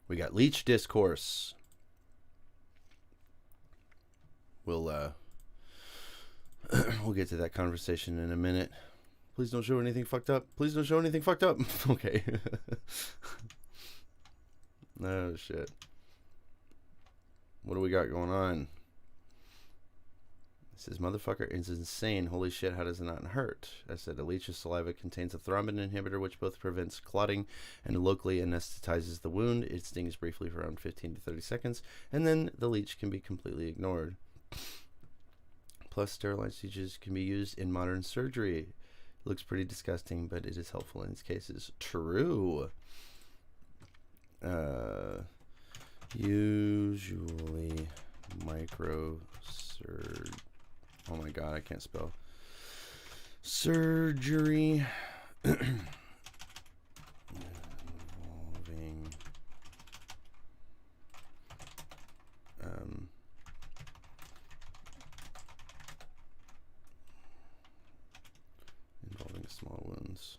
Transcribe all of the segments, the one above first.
We got leech discourse. We'll we'll get to that conversation in a minute. Please don't show anything fucked up. Please don't show anything fucked up. Okay. Oh shit. What do we got going on? It says, motherfucker is insane. Holy shit, how does it not hurt? I said, a leech's saliva contains a thrombin inhibitor which both prevents clotting and locally anesthetizes the wound. It stings briefly for around 15 to 30 seconds, and then the leech can be completely ignored. Plus, sterilized leeches can be used in modern surgery. It looks pretty disgusting, but it is helpful in these cases. True. Usually microsurgery. Oh my god, I can't spell. Surgery involving involving small wounds.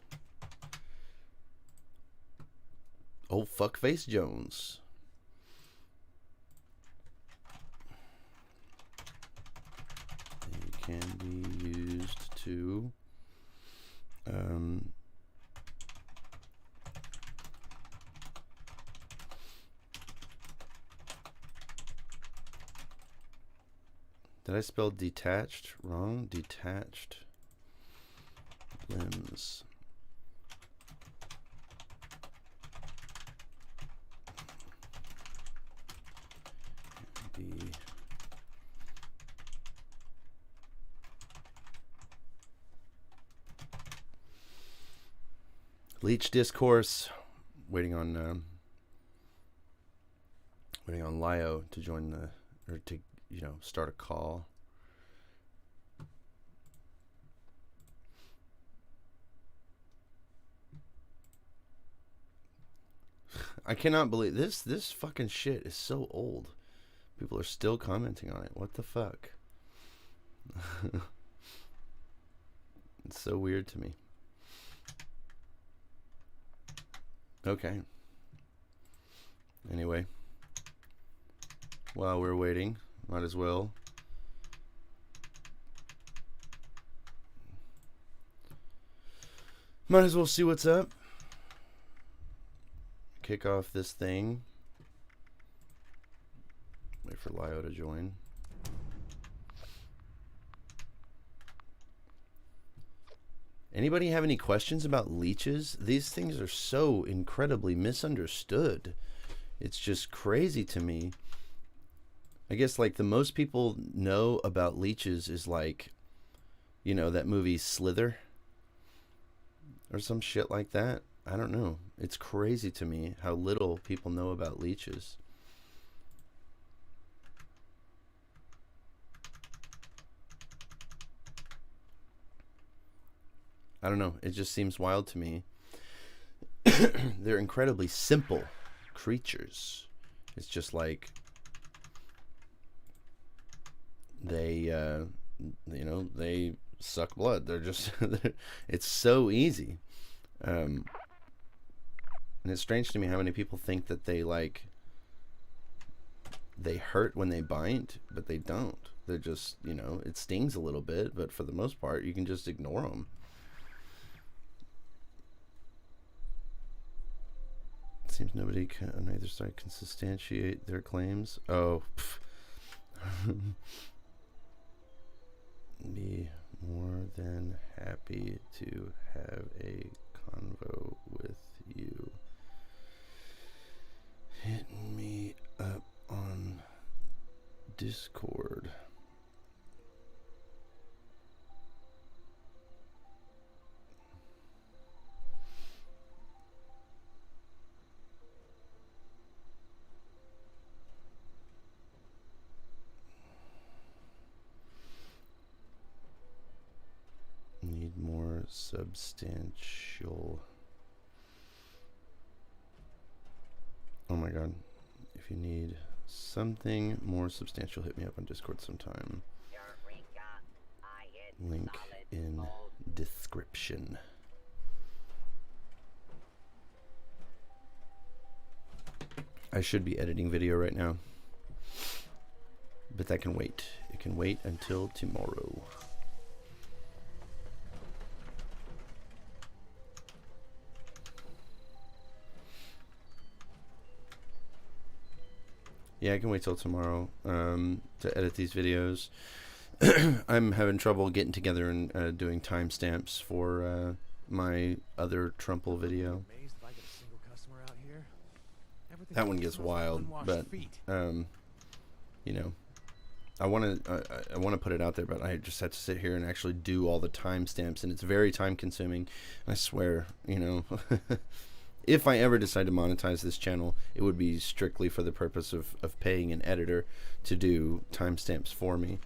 Oh, fuckface Jones. Can be used to did I spell detached wrong? Detached limbs. Be leech discourse. Waiting on Lio to join the, or to, you know, start a call. I cannot believe this. This fucking shit is so old. People are still commenting on it. What the fuck? It's so weird to me. Okay. Anyway, while we're waiting, might as well see what's up. Kick off this thing. Wait for Lio to join. Anybody have any questions about leeches? These things are so incredibly misunderstood. It's just crazy to me. I guess like the most people know about leeches is like, you know, that movie Slither or some shit like that. I don't know. It's crazy to me how little people know about leeches. I don't know. It just seems wild to me. They're incredibly simple creatures. It's just like they, you know, they suck blood. They're just, it's so easy. And it's strange to me how many people think that they like, they hurt when they bite, but they don't. They're just, you know, it stings a little bit, but for the most part, you can just ignore them. Seems nobody on either side can substantiate their claims. Oh, be more than happy to have a convo with you. Hit me up on Discord. Need more substantial. Oh my god. If you need something more substantial, hit me up on Discord sometime. Link in description. I should be editing video right now, but that can wait. It can wait until tomorrow. Yeah, I can wait till tomorrow to edit these videos. I'm having trouble getting together and doing timestamps for my other Trumple video. That one gets wild, but you know, I want to put it out there, but I just have to sit here and actually do all the timestamps, and it's very time consuming. I swear, you know. If I ever decide to monetize this channel, it would be strictly for the purpose of paying an editor to do timestamps for me.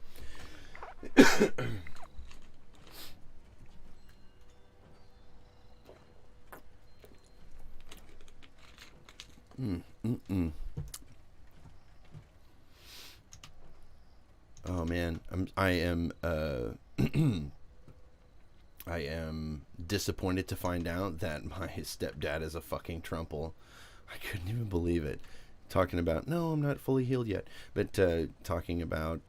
Oh man, I am I am disappointed to find out that my stepdad is a fucking Trumple. I couldn't even believe it. Talking about, no, I'm not fully healed yet, but talking about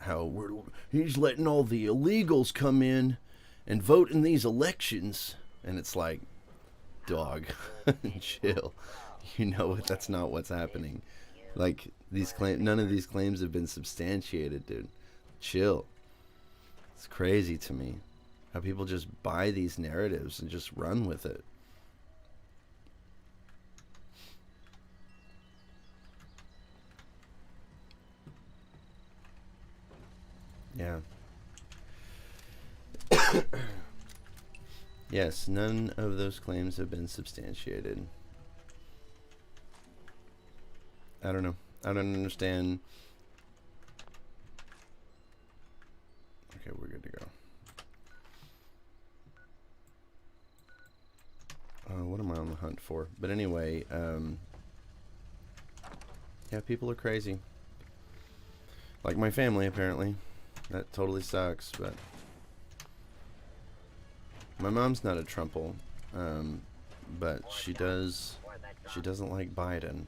how he's letting all the illegals come in and vote in these elections. And it's like, dog, chill. You know that's not what's happening. Like, none of these claims have been substantiated, dude. Chill. It's crazy to me how people just buy these narratives and just run with it. Yeah. Yes, none of those claims have been substantiated. I don't know. I don't understand. Okay, we're good to go. What am I on the hunt for? But anyway, yeah, people are crazy. Like my family, apparently. That totally sucks, but my mom's not a Trumple, but she doesn't like Biden.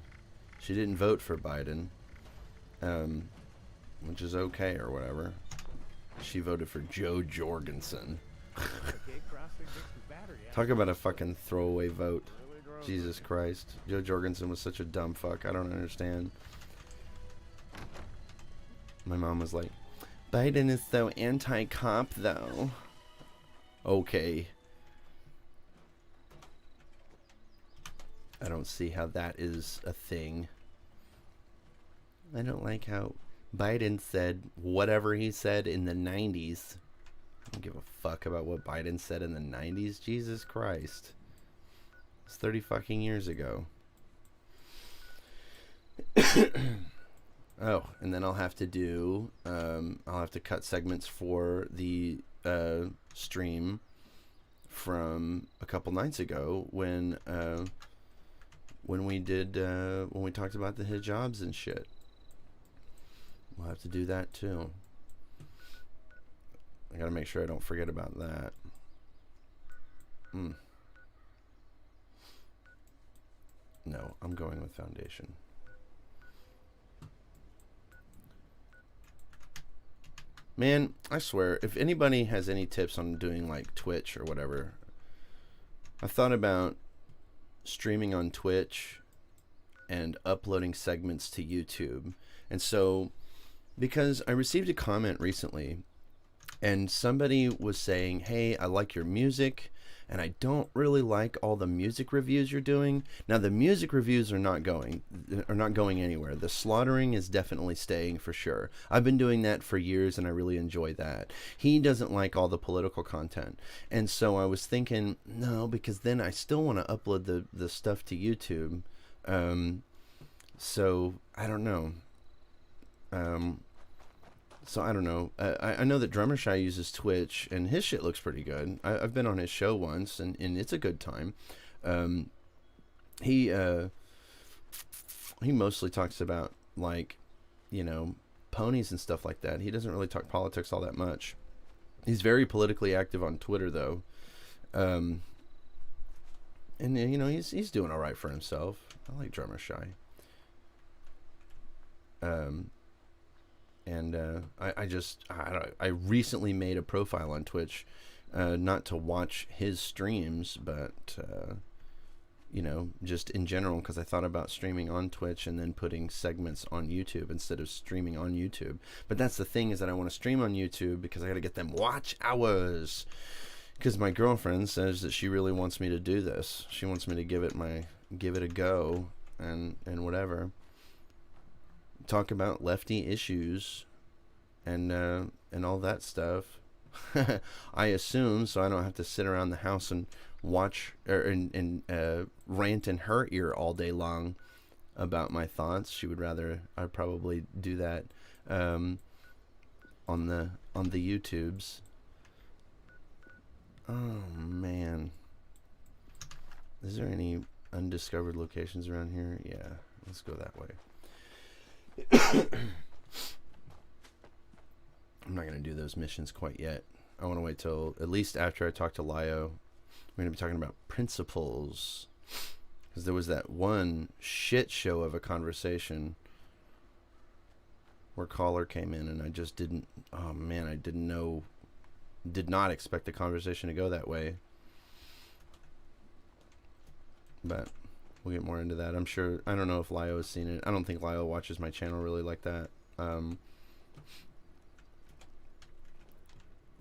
She didn't vote for Biden, which is okay or whatever. She voted for Joe Jorgensen. Talk about a fucking throwaway vote. Jesus Christ. Joe Jorgensen was such a dumb fuck. I don't understand. My mom was like, Biden is so anti-cop, though. Okay. I don't see how that is a thing. I don't like how Biden said whatever he said in the 90s. I don't give a fuck about what Biden said in the 90s. Jesus Christ. It's 30 fucking years ago. Oh, and then I'll have to do, I'll have to cut segments for the stream from a couple nights ago when we talked about the hijabs and shit. We'll have to do that too. I gotta make sure I don't forget about that. No, I'm going with foundation. Man, I swear, if anybody has any tips on doing like Twitch or whatever, I thought about streaming on Twitch and uploading segments to YouTube. And so, because I received a comment recently and somebody was saying, hey, I like your music and I don't really like all the music reviews you're doing. Now, the music reviews are not going anywhere. The slaughtering is definitely staying for sure. I've been doing that for years and I really enjoy that. He doesn't like all the political content. And so I was thinking, no, because then I still want to upload the stuff to YouTube. So I don't know. So I don't know. I know that Drummer Shy uses Twitch, and his shit looks pretty good. I've been on his show once, and it's a good time. He mostly talks about, like, you know, ponies and stuff like that. He doesn't really talk politics all that much. He's very politically active on Twitter, though. And you know, he's doing all right for himself. I like Drummer Shy. And I recently made a profile on Twitch, not to watch his streams, but just in general, because I thought about streaming on Twitch and then putting segments on YouTube instead of streaming on YouTube. But that's the thing, is that I want to stream on YouTube because I got to get them watch hours. Because my girlfriend says that she really wants me to do this. She wants me to give it a go and whatever. Talk about lefty issues and all that stuff. I assume, so I don't have to sit around the house and watch and rant in her ear all day long about my thoughts. She would rather I probably do that on the YouTubes. Oh man, is there any undiscovered locations around here? Yeah, let's go that way. I'm not gonna do those missions quite yet. I want to wait till at least after I talk to Lio. We're gonna be talking about principles, because there was that one shit show of a conversation where caller came in and I just didn't. Oh man, I didn't know. Did not expect the conversation to go that way. But we'll get more into that. I'm sure. I don't know if Lio has seen it. I don't think Lio watches my channel really like that.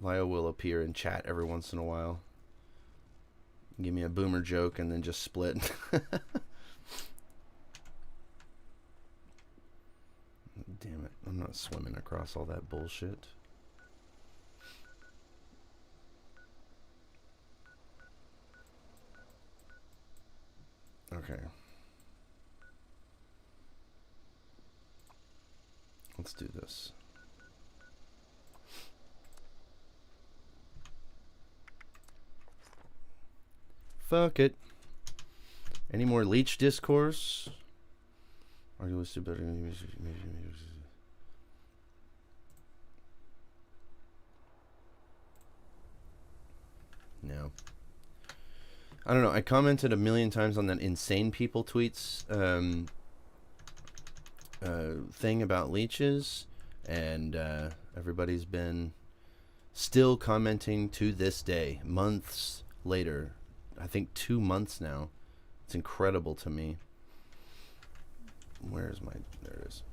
Lio will appear in chat every once in a while. Give me a boomer joke and then just split. Damn it. I'm not swimming across all that bullshit. Okay. Let's do this. Fuck it. Any more leech discourse? Are you listed better? No. I don't know. I commented a million times on that insane people tweets thing about leeches, and everybody's been still commenting to this day, months later. I think 2 months now. It's incredible to me. Where's my... There it is.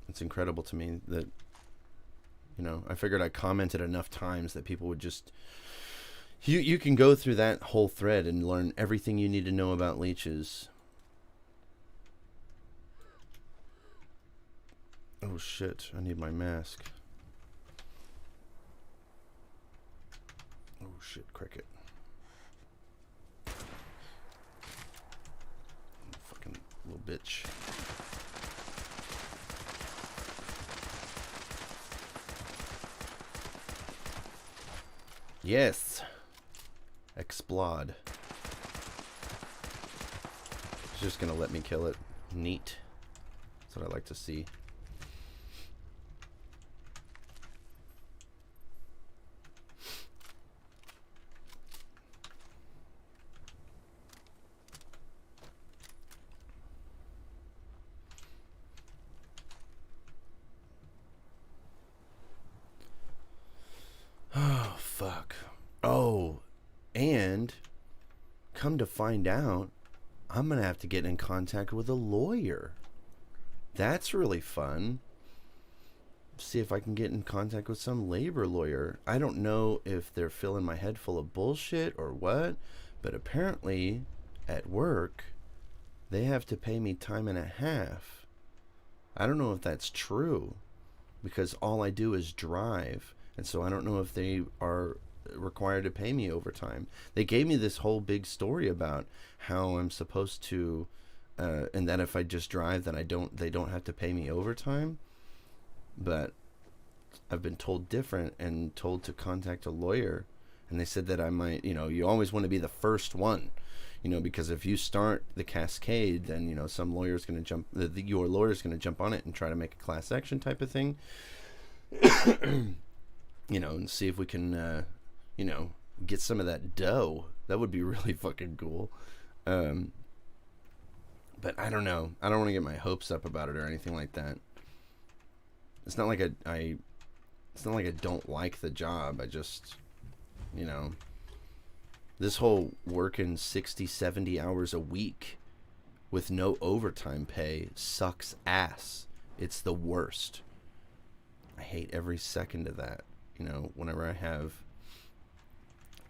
It's incredible to me that, I figured I commented enough times that people would just... You can go through that whole thread and learn everything you need to know about leeches. Oh shit, I need my mask. Oh shit, cricket. Fucking little bitch. Yes. Explode. It's just gonna let me kill it. Neat. That's what I like to see. Oh, fuck. Oh, and come to find out, I'm going to have to get in contact with a lawyer. That's really fun. See if I can get in contact with some labor lawyer. I don't know if they're filling my head full of bullshit or what, but apparently at work, they have to pay me time and a half. I don't know if that's true, because all I do is drive. And so I don't know if they are required to pay me overtime. They gave me this whole big story about how I'm supposed to, and that if I just drive, then they don't have to pay me overtime. But I've been told different and told to contact a lawyer. And they said that I might, you always want to be the first one, because if you start the cascade, then, some lawyer's going to jump, your lawyer's going to jump on it and try to make a class action type of thing. And see if we can, get some of that dough. That would be really fucking cool. But I don't know. I don't want to get my hopes up about it or anything like that. It's not like it's not like I don't like the job. I just, you know, this whole working 60, 70 hours a week with no overtime pay sucks ass. It's the worst. I hate every second of that. You know, whenever I have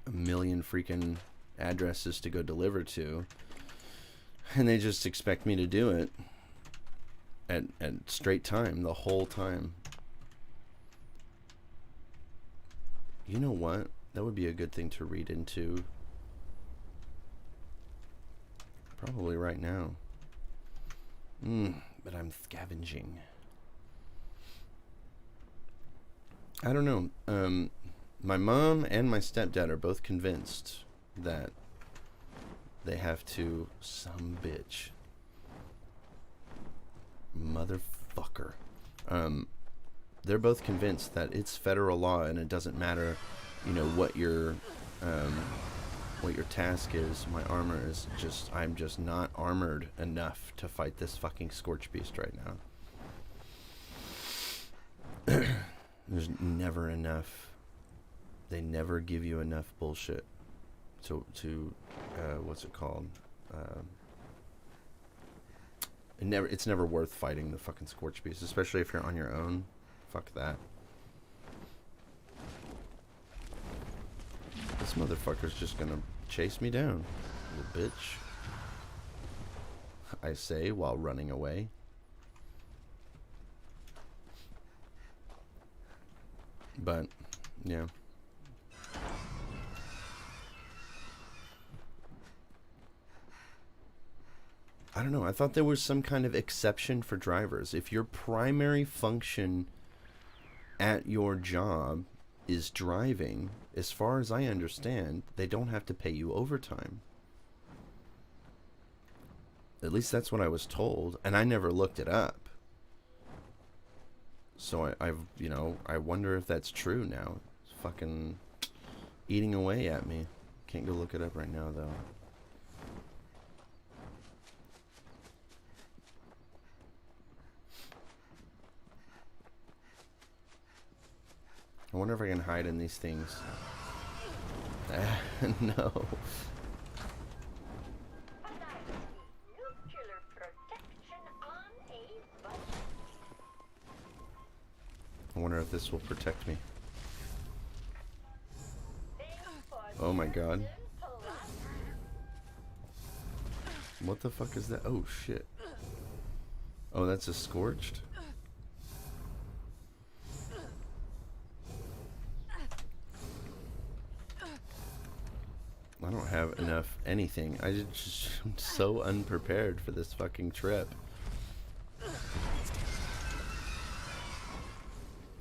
a million freaking addresses to go deliver to, and they just expect me to do it at straight time the whole time. You know what? That would be a good thing to read into. Probably right now. But I'm scavenging. I don't know. My mom and my stepdad are both convinced that they have to, some bitch, motherfucker. They're both convinced that it's federal law and it doesn't matter, you know, what your task is. My armor is just, I'm just not armored enough to fight this fucking Scorch Beast right now. There's never enough. They never give you enough bullshit to what's it called? It's never worth fighting the fucking Scorch Beast, especially if you're on your own. Fuck that. This motherfucker's just gonna chase me down, little bitch. I say while running away. But, yeah. I don't know. I thought there was some kind of exception for drivers. If your primary function at your job is driving, as far as I understand, they don't have to pay you overtime. At least that's what I was told, and I never looked it up. So I wonder if that's true now. It's fucking eating away at me. Can't go look it up right now, though. I wonder if I can hide in these things. No. I wonder if this will protect me. Oh my god. What the fuck is that? Oh shit. Oh, that's a scorched? I don't have enough anything. I'm so unprepared for this fucking trip.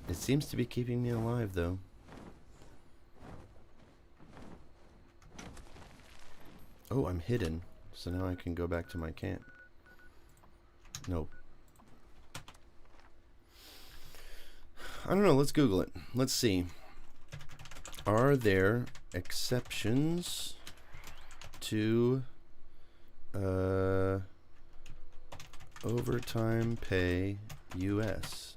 It seems to be keeping me alive, though. Oh, I'm hidden. So now I can go back to my camp. Nope. I don't know. Let's Google it. Let's see. Are there exceptions to overtime pay U.S.?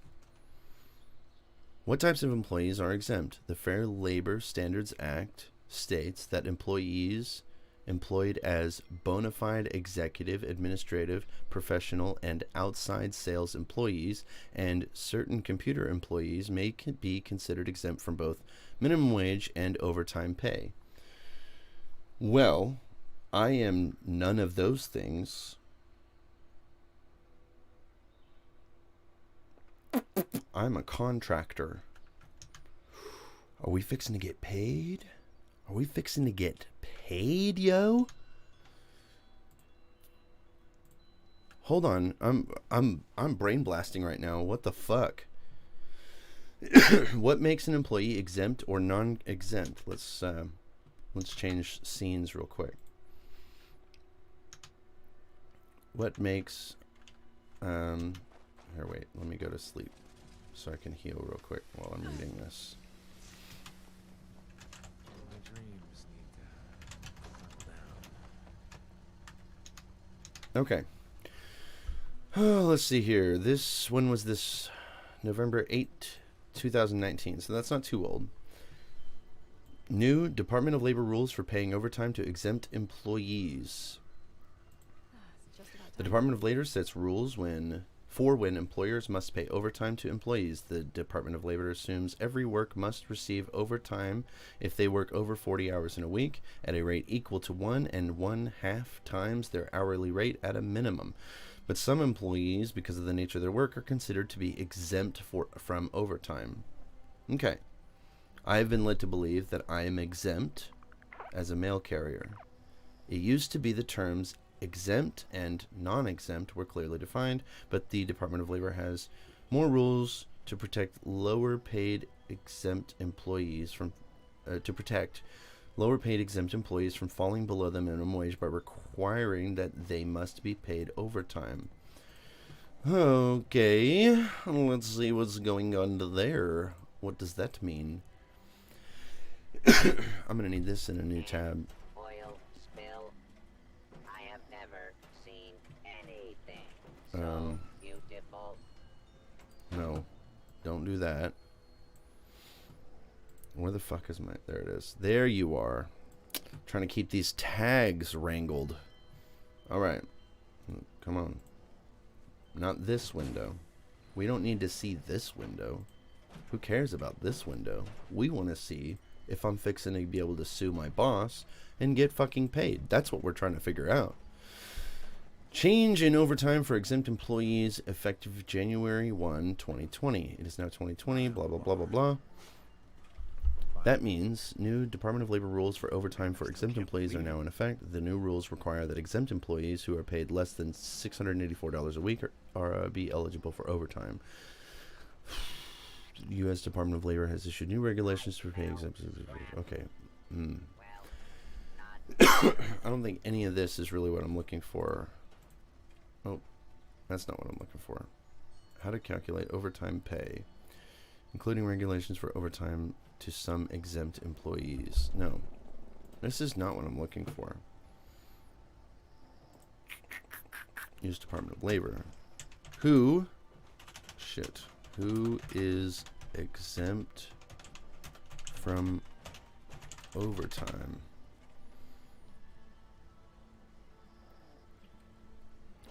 What types of employees are exempt? The Fair Labor Standards Act states that employees employed as bona fide executive, administrative, professional, and outside sales employees and certain computer employees may be considered exempt from both minimum wage and overtime pay. Well, I am none of those things. I'm a contractor. Are we fixing to get paid? Are we fixing to get paid, yo? Hold on. I'm brain blasting right now. What the fuck? What makes an employee exempt or non-exempt? Let's change scenes real quick. What makes here, wait, let me go to sleep so I can heal real quick while I'm reading this. Okay. Oh, let's see here. When was this? November 8, 2019. So that's not too old. New Department of Labor rules for paying overtime to exempt employees. The Department of Labor sets rules when employers must pay overtime to employees. The Department of Labor assumes every work must receive overtime if they work over 40 hours in a week at a rate equal to 1.5 times their hourly rate at a minimum. But some employees, because of the nature of their work, are considered to be exempt from overtime. Okay. I have been led to believe that I am exempt as a mail carrier. It used to be the terms exempt and non-exempt were clearly defined, but the Department of Labor has more rules to protect lower paid exempt employees from falling below the minimum wage by requiring that they must be paid overtime. Okay, let's see what's going on there. What does that mean? I'm gonna need this in a new tab. Oil spill. I have never seen anything so beautiful. No, don't do that. Where the fuck is my... There it is. There you are. Trying to keep these tags wrangled. Alright. Come on. Not this window. We don't need to see this window. Who cares about this window? We want to see if I'm fixing to be able to sue my boss and get fucking paid. That's what we're trying to figure out. Change in overtime for exempt employees effective January 1, 2020. It is now 2020, blah, blah, blah, blah, blah. That means new Department of Labor rules for overtime for exempt employees are now in effect. The new rules require that exempt employees who are paid less than $684 a week are be eligible for overtime. The U.S. Department of Labor has issued new regulations for pay exempt. Okay. I don't think any of this is really what I'm looking for. Oh, that's not what I'm looking for. How to calculate overtime pay, including regulations for overtime to some exempt employees. No, this is not what I'm looking for. U.S. Department of Labor. Who is exempt from overtime?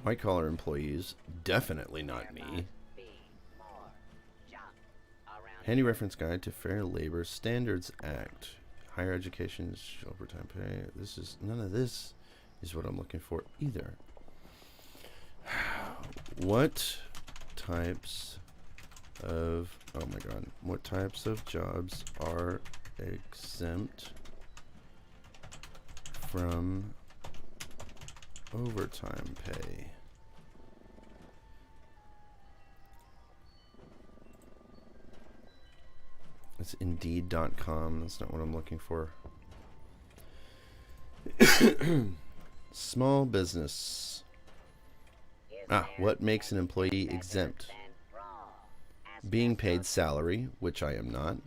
White collar employees, definitely not me. Handy reference guide to Fair Labor Standards Act. Higher education, overtime pay. None of this is what I'm looking for either. What types of jobs are exempt from overtime pay? It's Indeed.com. That's not what I'm looking for. Small business. What makes an employee exempt? Being paid salary, which I am not.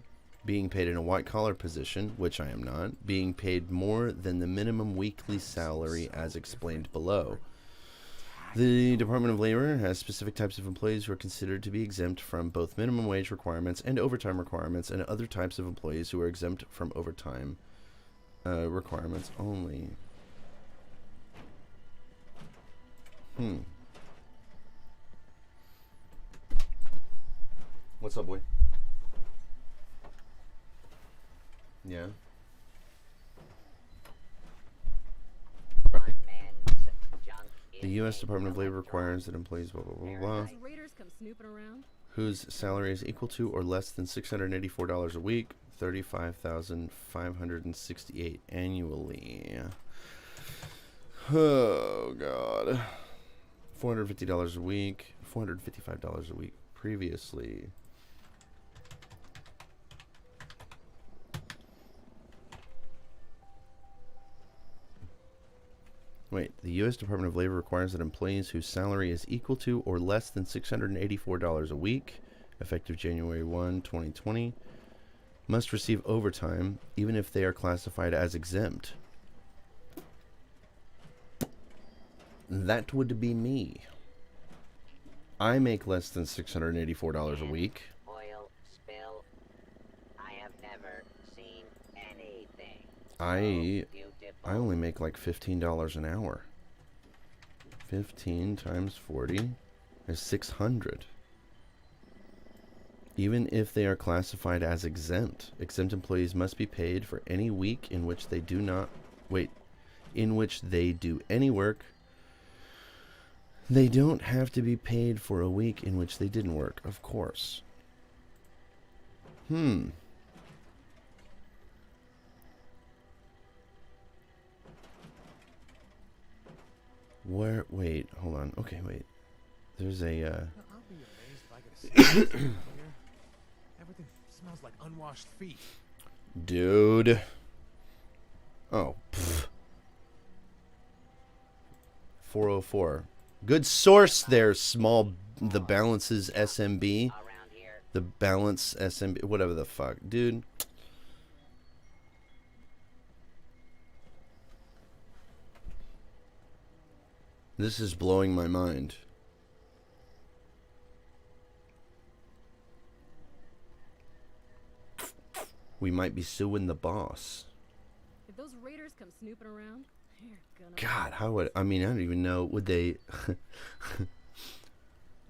Being paid in a white-collar position, which I am not. Being paid more than the minimum weekly salary as explained below. The Department of Labor has specific types of employees who are considered to be exempt from both minimum wage requirements and overtime requirements, and other types of employees who are exempt from overtime requirements only. What's up, boy? Yeah. The U.S. Department of Labor requires that employees blah, blah, blah, blah, whose salary is equal to or less than $684 a week, $35,568 annually. Oh, God. $450 a week, $455 a week previously. Wait, the U.S. Department of Labor requires that employees whose salary is equal to or less than $684 a week, effective January 1, 2020, must receive overtime even if they are classified as exempt. That would be me. I make less than $684 a week. Oil spill. I have never seen anything. I Beautiful. only make like $15 an hour. 15 times 40 is 600. Even if they are classified as exempt, exempt employees must be paid for any week in which they do not in which they do any work. They don't have to be paid for a week in which they didn't work, of course. Where? Wait, hold on. Okay, wait. There's a. I'll be amazed if I get a smell here. Everything smells like unwashed feet. Dude. Oh. Pfft. 404. Good source there, small. The balances SMB. Around here. The balance SMB. Whatever the fuck. Dude. This is blowing my mind. We might be suing the boss. If those raiders come snooping around, you're gonna. God, how would I mean? I don't even know. Would they?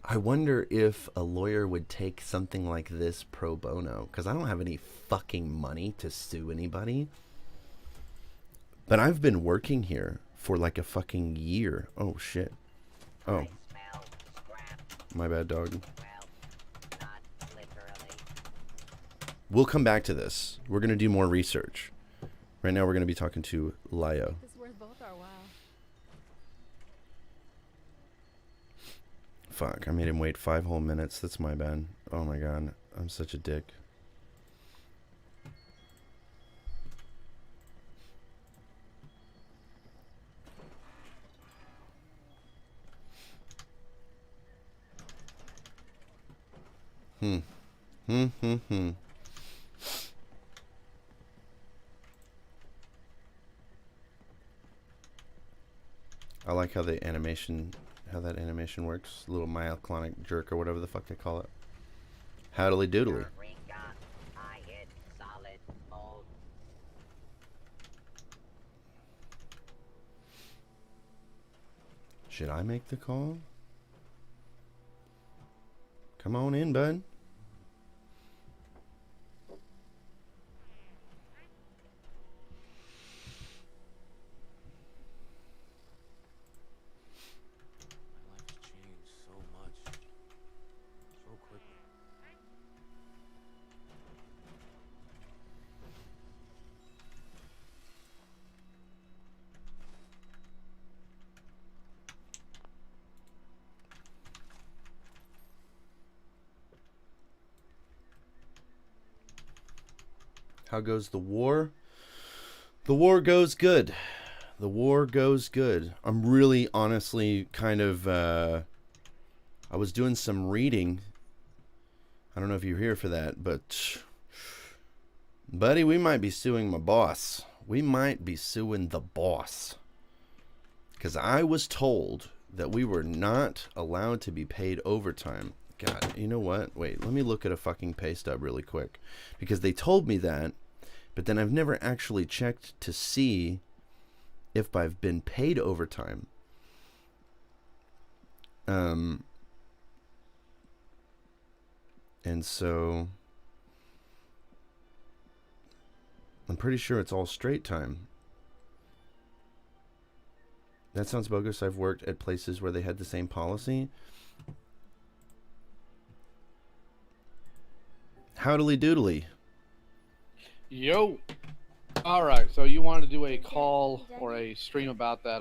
I wonder if a lawyer would take something like this pro bono, because I don't have any fucking money to sue anybody. But I've been working here for like a fucking year. Oh shit. Oh, I smell scrap. my bad, dog. Well, not literally. We'll come back to this. We're gonna do more research. Right now, we're gonna be talking to Lio. This is worth both our while. Fuck, I made him wait 5 whole minutes. That's my bad. Oh my god, I'm such a dick. I like how the animation, how that animation works. Little myoclonic jerk or whatever the fuck they call it. Howdly doodly. Eureka. I hit solid gold. Should I make the call? Come on in, bud. My life's changed so much. So quickly. How goes the war? The war goes good. The war goes good. I'm really honestly kind of I was doing some reading. I don't know if you're here for that, but buddy, we might be suing my boss. We might be suing the boss. Cuz I was told that we were not allowed to be paid overtime. God, you know what? Wait, let me look at a fucking pay stub really quick. Because they told me that, but then I've never actually checked to see if I've been paid overtime. And so I'm pretty sure it's all straight time. That sounds bogus. I've worked at places where they had the same policy. Howdly doodly. Yo. All right. So you wanted to do a call or a stream about that?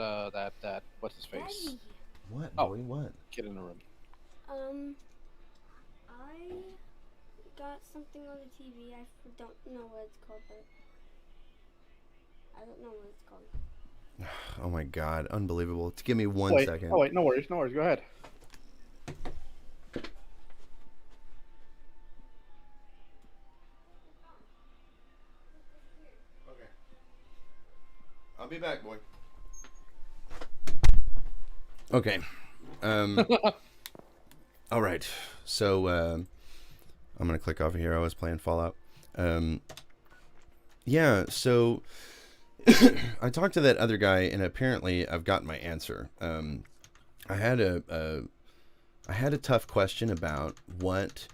That what's his face? Daddy, What? Oh. Boy, what? Get in the room. I got something on the TV. I don't know what it's called, but I don't know what it's called. Oh my god, unbelievable. Give me one Wait. second. Oh wait. No worries. No worries. Go ahead. Okay. I'll be back, boy. Okay. All right. So I'm gonna click off of here. I was playing Fallout. Yeah. So I talked to that other guy, and apparently I've gotten my answer. I had a tough question about what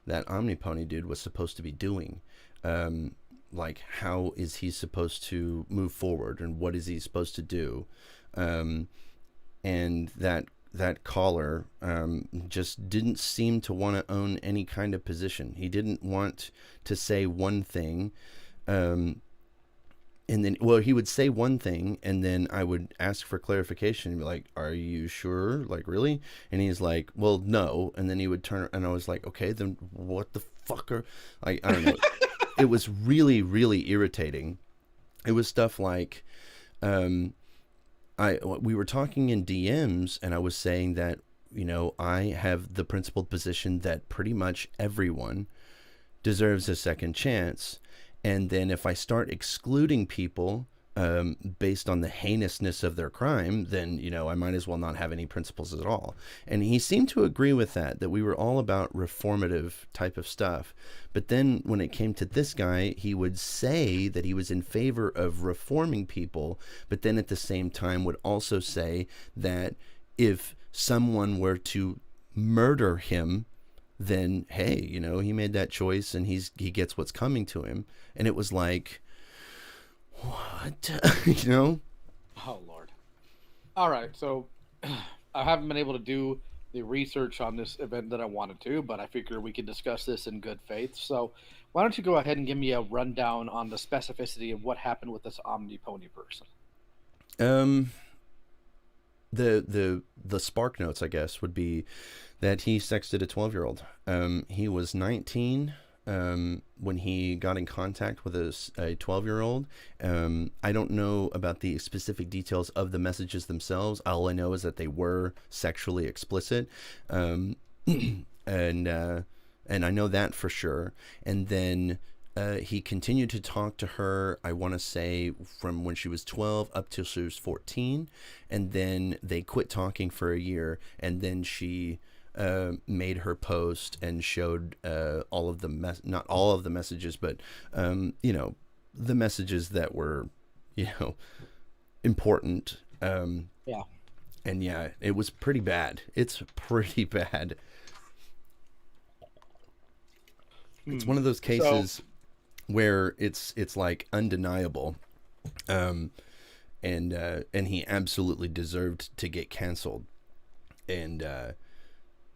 that Omnipony dude was supposed to be doing. Like, how is he supposed to move forward, and what is he supposed to do? And that caller just didn't seem to want to own any kind of position. He didn't want to say one thing. And then, well, he would say one thing, and then I would ask for clarification and be like, are you sure? Like, really? And he's like, well, no. And then he would turn, and I was like, okay, then what the fuck are, I don't know. It was really, really irritating. It was stuff like, we were talking in DMs, and I was saying that, you know, I have the principled position that pretty much everyone deserves a second chance. And then if I start excluding people based on the heinousness of their crime, then, you know, I might as well not have any principles at all. And he seemed to agree with that we were all about reformative type of stuff. But then when it came to this guy, he would say that he was in favor of reforming people, but then at the same time would also say that if someone were to murder him, then, hey, you know, he made that choice and he gets what's coming to him. And it was like, what? You know? Oh, Lord. All right, so I haven't been able to do the research on this event that I wanted to, but I figure we could discuss this in good faith. So why don't you go ahead and give me a rundown on the specificity of what happened with this Omnipony person? The spark notes, I guess, would be that he sexted a 12-year-old. He was 19 when he got in contact with a 12-year-old. I don't know about the specific details of the messages themselves. All I know is that they were sexually explicit. And I know that for sure. And then he continued to talk to her, I want to say, from when she was 12 up till she was 14. And then they quit talking for a year. And then she made her post and showed all of the not all of the messages, but you know, the messages that were, you know, important. Yeah. And yeah, it was pretty bad. It's pretty bad. It's one of those cases where it's like undeniable, and he absolutely deserved to get canceled. And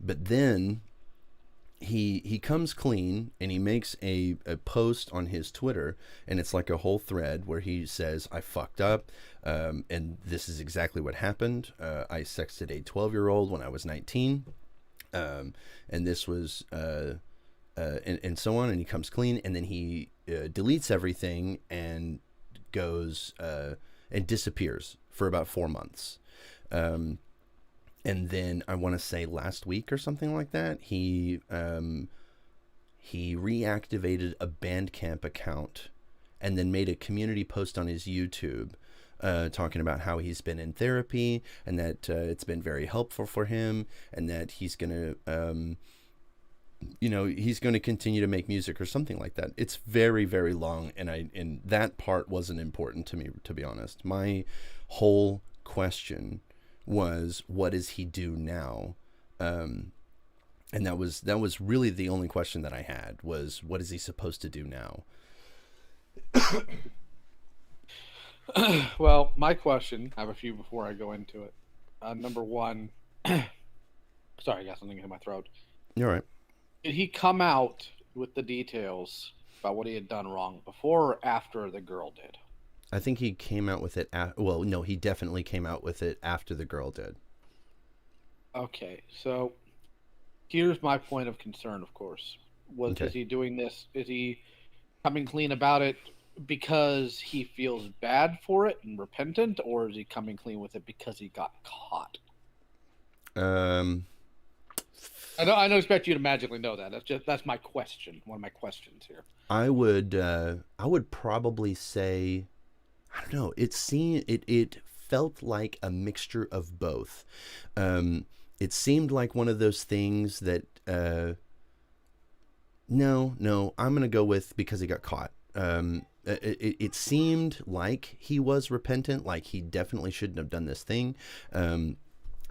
but then he comes clean and he makes a post on his Twitter, and it's like a whole thread where he says, I fucked up, and this is exactly what happened. I sexted a 12-year-old when I was 19, and this was and so on. And he comes clean, and then he deletes everything and goes and disappears for about 4 months. And then I want to say last week or something like that, he reactivated a Bandcamp account and then made a community post on his YouTube talking about how he's been in therapy and that it's been very helpful for him, and that he's going to, you know, he's going to continue to make music or something like that. It's very, very long, and that part wasn't important to me, to be honest. My whole question was, what does he do now? And that was really the only question that I had, was what is he supposed to do now? Well, my question, I have a few before I go into it. Number one, sorry, I got something in my throat. You're right. Did he come out with the details about what he had done wrong before or after the girl did? I think he came out with it. Well, no, he definitely came out with it after the girl did. Okay, so here's my point of concern, of course. Okay. Is he doing this? Is he coming clean about it because he feels bad for it and repentant, or is he coming clean with it because he got caught? I I don't expect you to magically know that. That's my question. One of my questions here. I would probably say, I don't know. It felt like a mixture of both. it seemed like one of those things that no, I'm gonna go with because he got caught. It seemed like he was repentant, like he definitely shouldn't have done this thing.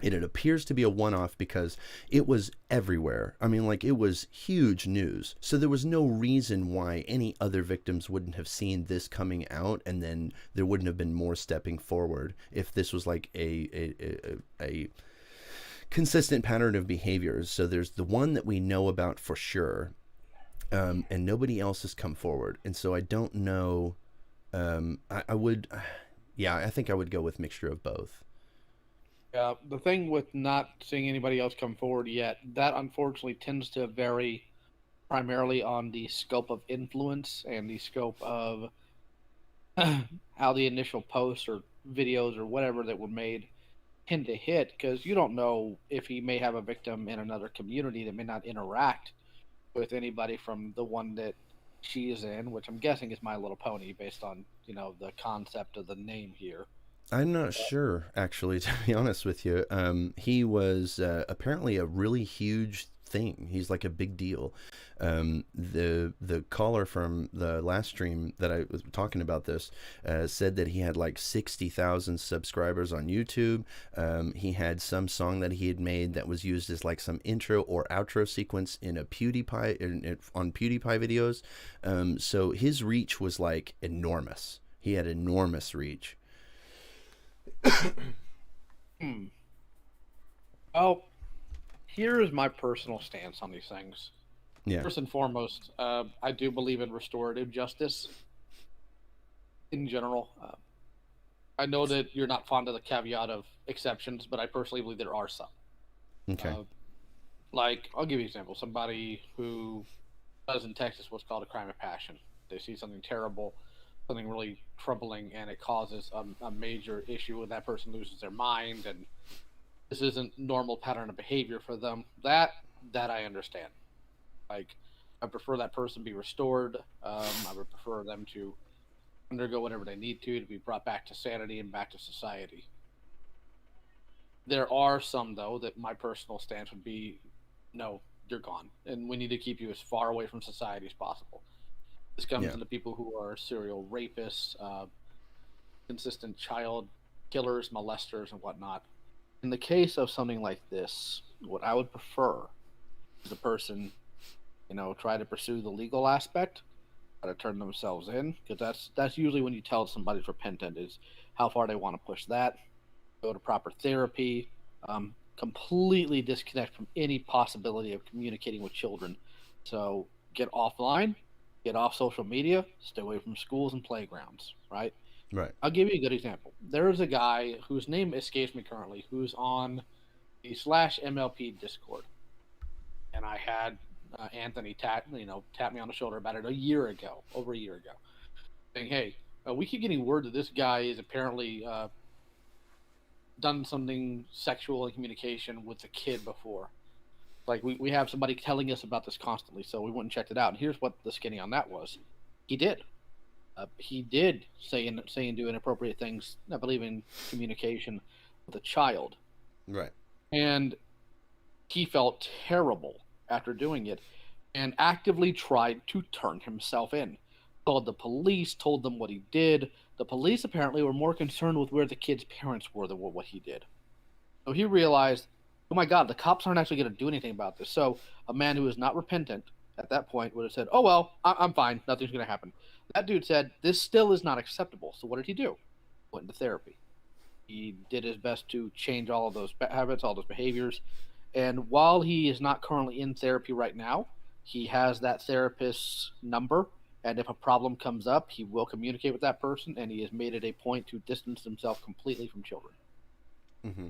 It appears to be a one-off because it was everywhere. I mean, like, it was huge news. So there was no reason why any other victims wouldn't have seen this coming out, and then there wouldn't have been more stepping forward if this was like a consistent pattern of behaviors. So there's the one that we know about for sure, and nobody else has come forward. And so I don't know. I would, yeah, I think I would go with mixture of both. Yeah, the thing with not seeing anybody else come forward yet, that unfortunately tends to vary primarily on the scope of influence and the scope of how the initial posts or videos or whatever that were made tend to hit, because you don't know if he may have a victim in another community that may not interact with anybody from the one that she is in, which I'm guessing is My Little Pony based on, the concept of the name here. I'm not sure, actually, to be honest with you. He was apparently a really huge thing. He's like a big deal. The caller from the last stream that I was talking about this said that he had like 60,000 subscribers on YouTube. He had some song that he had made that was used as like some intro or outro sequence in a PewDiePie on PewDiePie videos. So his reach was like enormous. He had enormous reach. Well, here is my personal stance on these things. Yeah. First and foremost, I do believe in restorative justice in general. I know that you're not fond of the caveat of exceptions, but I personally believe there are some. Okay. Like, I'll give you an example. Somebody who does in Texas what's called a crime of passion. They see something terrible, something really troubling, and it causes a major issue, and that person loses their mind, and this isn't normal pattern of behavior for them. That I understand. Like, I prefer that person be restored. I would prefer them to undergo whatever they need to be brought back to sanity and back to society. There are some, though, that my personal stance would be, no, you're gone, and we need to keep you as far away from society as possible. This comes to the people who are serial rapists, consistent child killers, molesters, and whatnot. In the case of something like this, what I would prefer is a person, try to pursue the legal aspect, try to turn themselves in, because that's usually when you tell somebody's repentant, is how far they want to push that, go to proper therapy, completely disconnect from any possibility of communicating with children. So get offline, get off social media, stay away from schools and playgrounds, right? Right. I'll give you a good example. There is a guy whose name escapes me currently, who's on the /MLP Discord. And I had Anthony tap me on the shoulder about it over a year ago, saying, hey, we keep getting word that this guy is apparently done something sexual in communication with a kid before. Like, we have somebody telling us about this constantly, so we went and checked it out. And here's what the skinny on that was. He did. He did say and do inappropriate things, I believe, in communication with a child. Right. And he felt terrible after doing it and actively tried to turn himself in. Called the police, told them what he did. The police apparently were more concerned with where the kid's parents were than what he did. So he realized, oh my God, the cops aren't actually going to do anything about this. So a man who is not repentant at that point would have said, oh, well, I'm fine. Nothing's going to happen. That dude said, this still is not acceptable. So what did he do? Went into therapy. He did his best to change all of those habits, all those behaviors. And while he is not currently in therapy right now, he has that therapist's number. And if a problem comes up, he will communicate with that person. And he has made it a point to distance himself completely from children. Mm-hmm.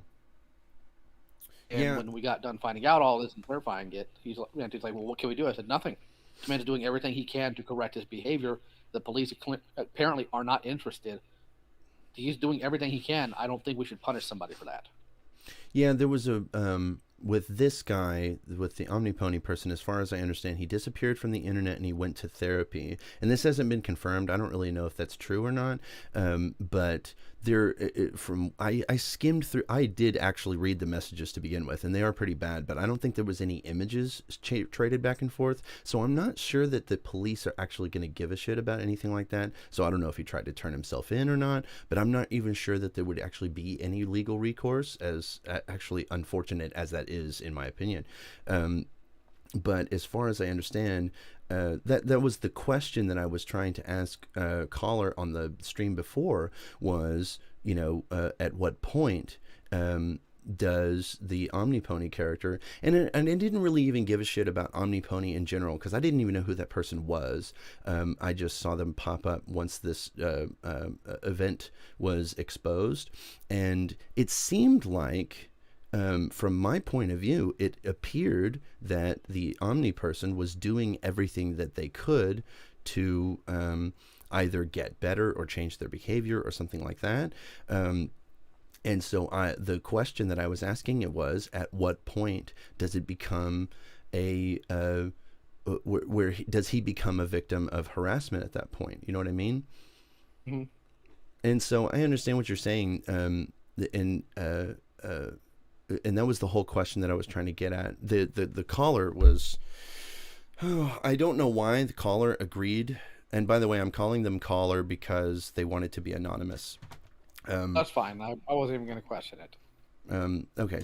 And when we got done finding out all this and clarifying it, he's like, well, what can we do? I said, nothing. This man is doing everything he can to correct his behavior. The police apparently are not interested. He's doing everything he can. I don't think we should punish somebody for that. Yeah, there was a with this guy, with the Omnipony person, as far as I understand, he disappeared from the internet and he went to therapy. And this hasn't been confirmed. I don't really know if that's true or not. But there from I skimmed through. I did actually read the messages to begin with, and they are pretty bad, but I don't think there was any images traded back and forth, so I'm not sure that the police are actually going to give a shit about anything like that. So I don't know if he tried to turn himself in or not, but I'm not even sure that there would actually be any legal recourse, as actually unfortunate as that is, in my opinion. But as far as I understand, that was the question that I was trying to ask caller on the stream before, was, at what point does the Omnipony character, and I didn't really even give a shit about Omnipony in general, because I didn't even know who that person was. I just saw them pop up once this event was exposed, and it seemed like, from my point of view, it appeared that the Omni person was doing everything that they could to either get better or change their behavior or something like that. And so the question that I was asking it was, at what point does it become where does he become a victim of harassment at that point? You know what I mean? Mm-hmm. And so I understand what you're saying. And that was the whole question that I was trying to get at. The caller was, I don't know why the caller agreed. And by the way, I'm calling them caller because they wanted to be anonymous. That's fine. I wasn't even going to question it. Okay,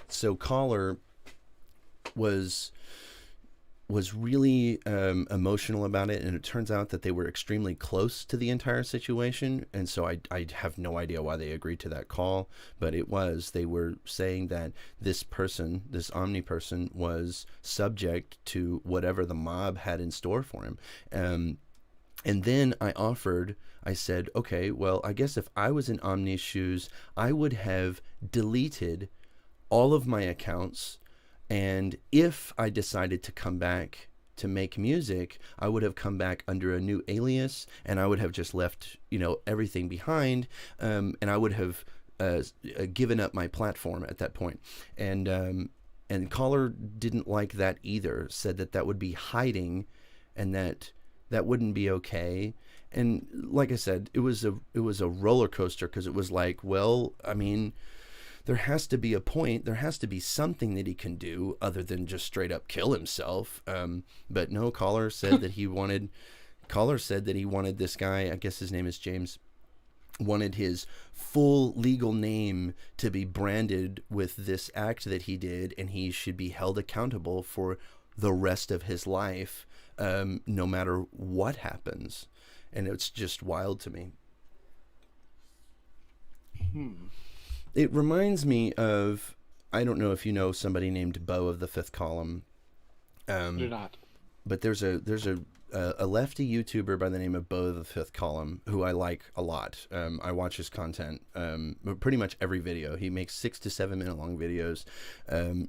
so caller was really emotional about it, and it turns out that they were extremely close to the entire situation, and so I have no idea why they agreed to that call, but they were saying that this Omni person, was subject to whatever the mob had in store for him. And then I said, okay, well, I guess if I was in Omni's shoes, I would have deleted all of my accounts. And if I decided to come back to make music, I would have come back under a new alias, and I would have just left, everything behind. And I would have given up my platform at that point. And caller didn't like that either, said that would be hiding, and that wouldn't be okay. And like I said, it was a roller coaster, because it was like, well, I mean, there has to be a point, there has to be something that he can do other than just straight up kill himself. But no, caller said that he wanted this guy, I guess his name is James, wanted his full legal name to be branded with this act that he did, and he should be held accountable for the rest of his life, no matter what happens. And it's just wild to me. It reminds me of, I don't know if you know somebody named Bo of the Fifth Column. Do not. But there's a lefty YouTuber by the name of Bo of the Fifth Column who I like a lot. I watch his content pretty much every video. He makes 6 to 7 minute long videos,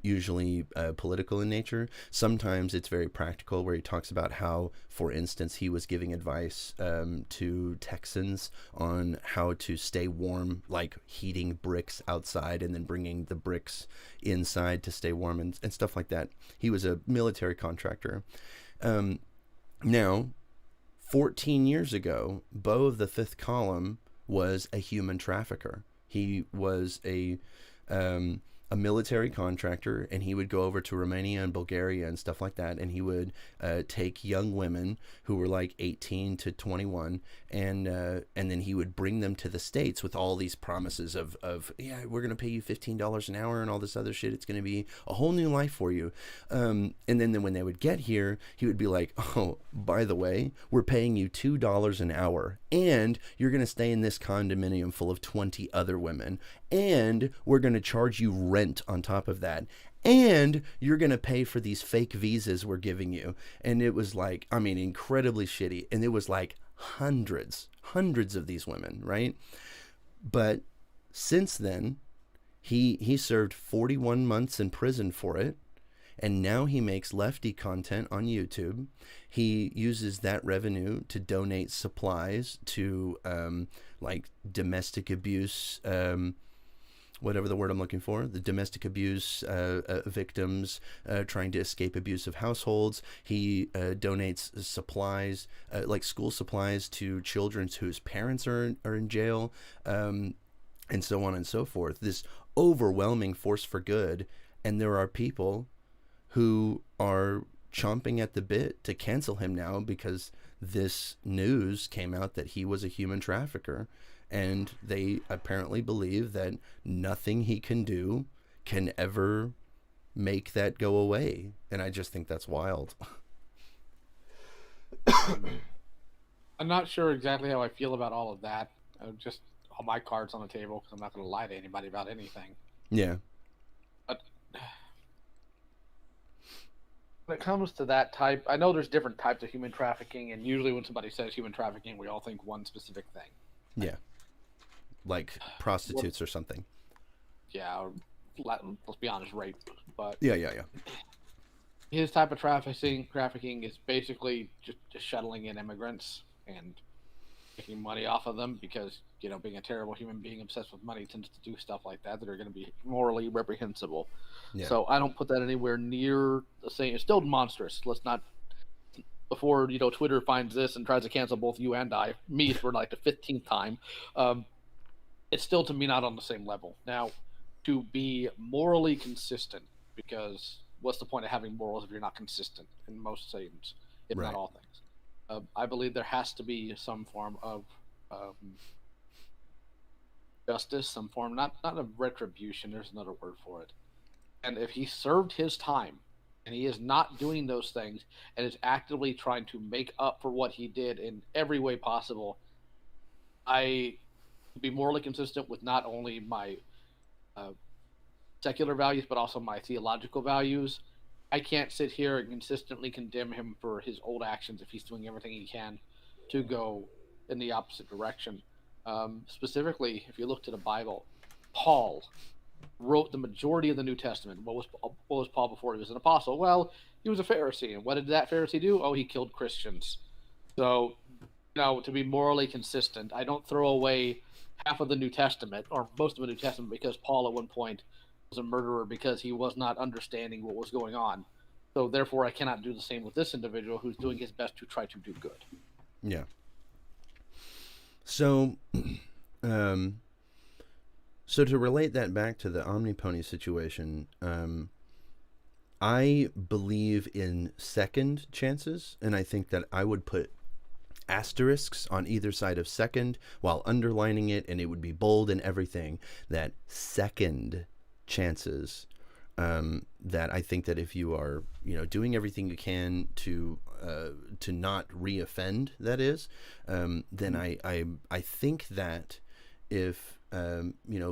usually political in nature. Sometimes it's very practical, where he talks about how, for instance, he was giving advice to Texans on how to stay warm, like heating bricks outside and then bringing the bricks inside to stay warm, and stuff like that. He was a military contractor. Now, 14 years ago, Bo of the Fifth Column was a human trafficker. He was a military contractor, and he would go over to Romania and Bulgaria and stuff like that, and he would take young women who were like 18 to 21, and then he would bring them to the States with all these promises of yeah, we're going to pay you $15 an hour and all this other shit. It's going to be a whole new life for you. And then when they would get here, he would be like, oh, by the way, we're paying you $2 an hour, and you're going to stay in this condominium full of 20 other women, and we're going to charge you rent on top of that, and you're going to pay for these fake visas we're giving you. And it was like, I mean, incredibly shitty. And it was like hundreds of these women, right? But since then, he served 41 months in prison for it. And now he makes lefty content on YouTube. He uses that revenue to donate supplies to like domestic abuse whatever the word I'm looking for, the domestic abuse victims trying to escape abusive households. He donates supplies, like school supplies, to children whose parents are in jail, and so on and so forth. This overwhelming force for good, and there are people who are chomping at the bit to cancel him now because this news came out that he was a human trafficker, and they apparently believe that nothing he can do can ever make that go away. And I just think that's wild. I'm not sure exactly how I feel about all of that. Just all my cards on the table because I'm not going to lie to anybody about anything. Yeah. But when it comes to that type, I know there's different types of human trafficking, and usually when somebody says human trafficking, we all think one specific thing. Yeah. Like prostitutes or something. Yeah, or let's be honest, rape. But Yeah. his type of trafficking is basically just shuttling in immigrants and making money off of them because, being a terrible human being obsessed with money tends to do stuff like that are going to be morally reprehensible. Yeah. So I don't put that anywhere near the same. It's still monstrous. Let's not, before, Twitter finds this and tries to cancel both you and me for like the 15th time. It's still, to me, not on the same level. Now, to be morally consistent, because what's the point of having morals if you're not consistent in most things, if Right. not all things? I believe there has to be some form of justice, some form, not of retribution, there's another word for it. And if he served his time, and he is not doing those things, and is actively trying to make up for what he did in every way possible, I be morally consistent with not only my secular values, but also my theological values. I can't sit here and consistently condemn him for his old actions if he's doing everything he can to go in the opposite direction. Specifically, if you look to the Bible, Paul wrote the majority of the New Testament. What was Paul before he was an apostle? Well, he was a Pharisee. And what did that Pharisee do? Oh, he killed Christians. So, to be morally consistent, I don't throw away half of the New Testament, or most of the New Testament, because Paul at one point was a murderer because he was not understanding what was going on. So therefore, I cannot do the same with this individual who's doing his best to try to do good. Yeah. So, so to relate that back to the Omnipony situation, I believe in second chances, and I think that I would put asterisks on either side of second while underlining it, and it would be bold and everything, that second chances, that I think that if you are, doing everything you can to not reoffend, that is, then I think that if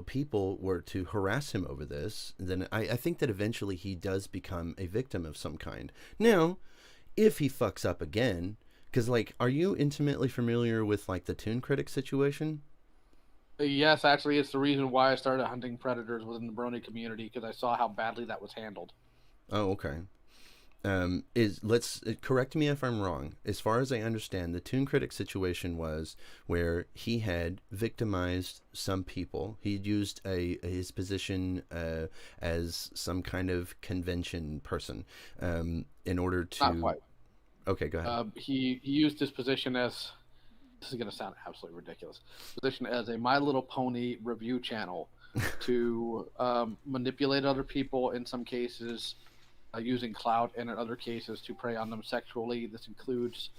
people were to harass him over this, then I think that eventually he does become a victim of some kind. Now, if he fucks up again, because, are you intimately familiar with, the Toon Critic situation? Yes, actually, it's the reason why I started hunting predators within the Brony community, because I saw how badly that was handled. Oh, okay. Correct me if I'm wrong. As far as I understand, the Toon Critic situation was where he had victimized some people. He'd used his position as some kind of convention person in order to. Not quite. Okay, go ahead. He used his position as, this is going to sound absolutely ridiculous, position as a My Little Pony review channel to manipulate other people in some cases, using clout, and in other cases to prey on them sexually. This includes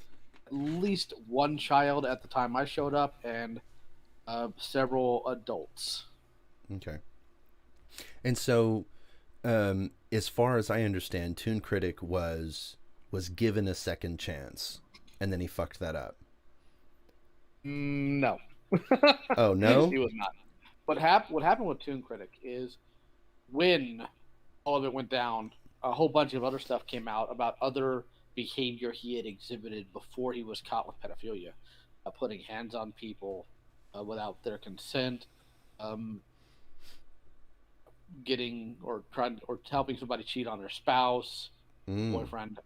at least one child at the time I showed up, and several adults. Okay. And so, as far as I understand, Toon Critic was given a second chance, and then he fucked that up. No. Oh, no? He was not. What happened with Toon Critic is when all of it went down, a whole bunch of other stuff came out about other behavior he had exhibited before he was caught with pedophilia, putting hands on people without their consent, helping somebody cheat on their spouse, boyfriend,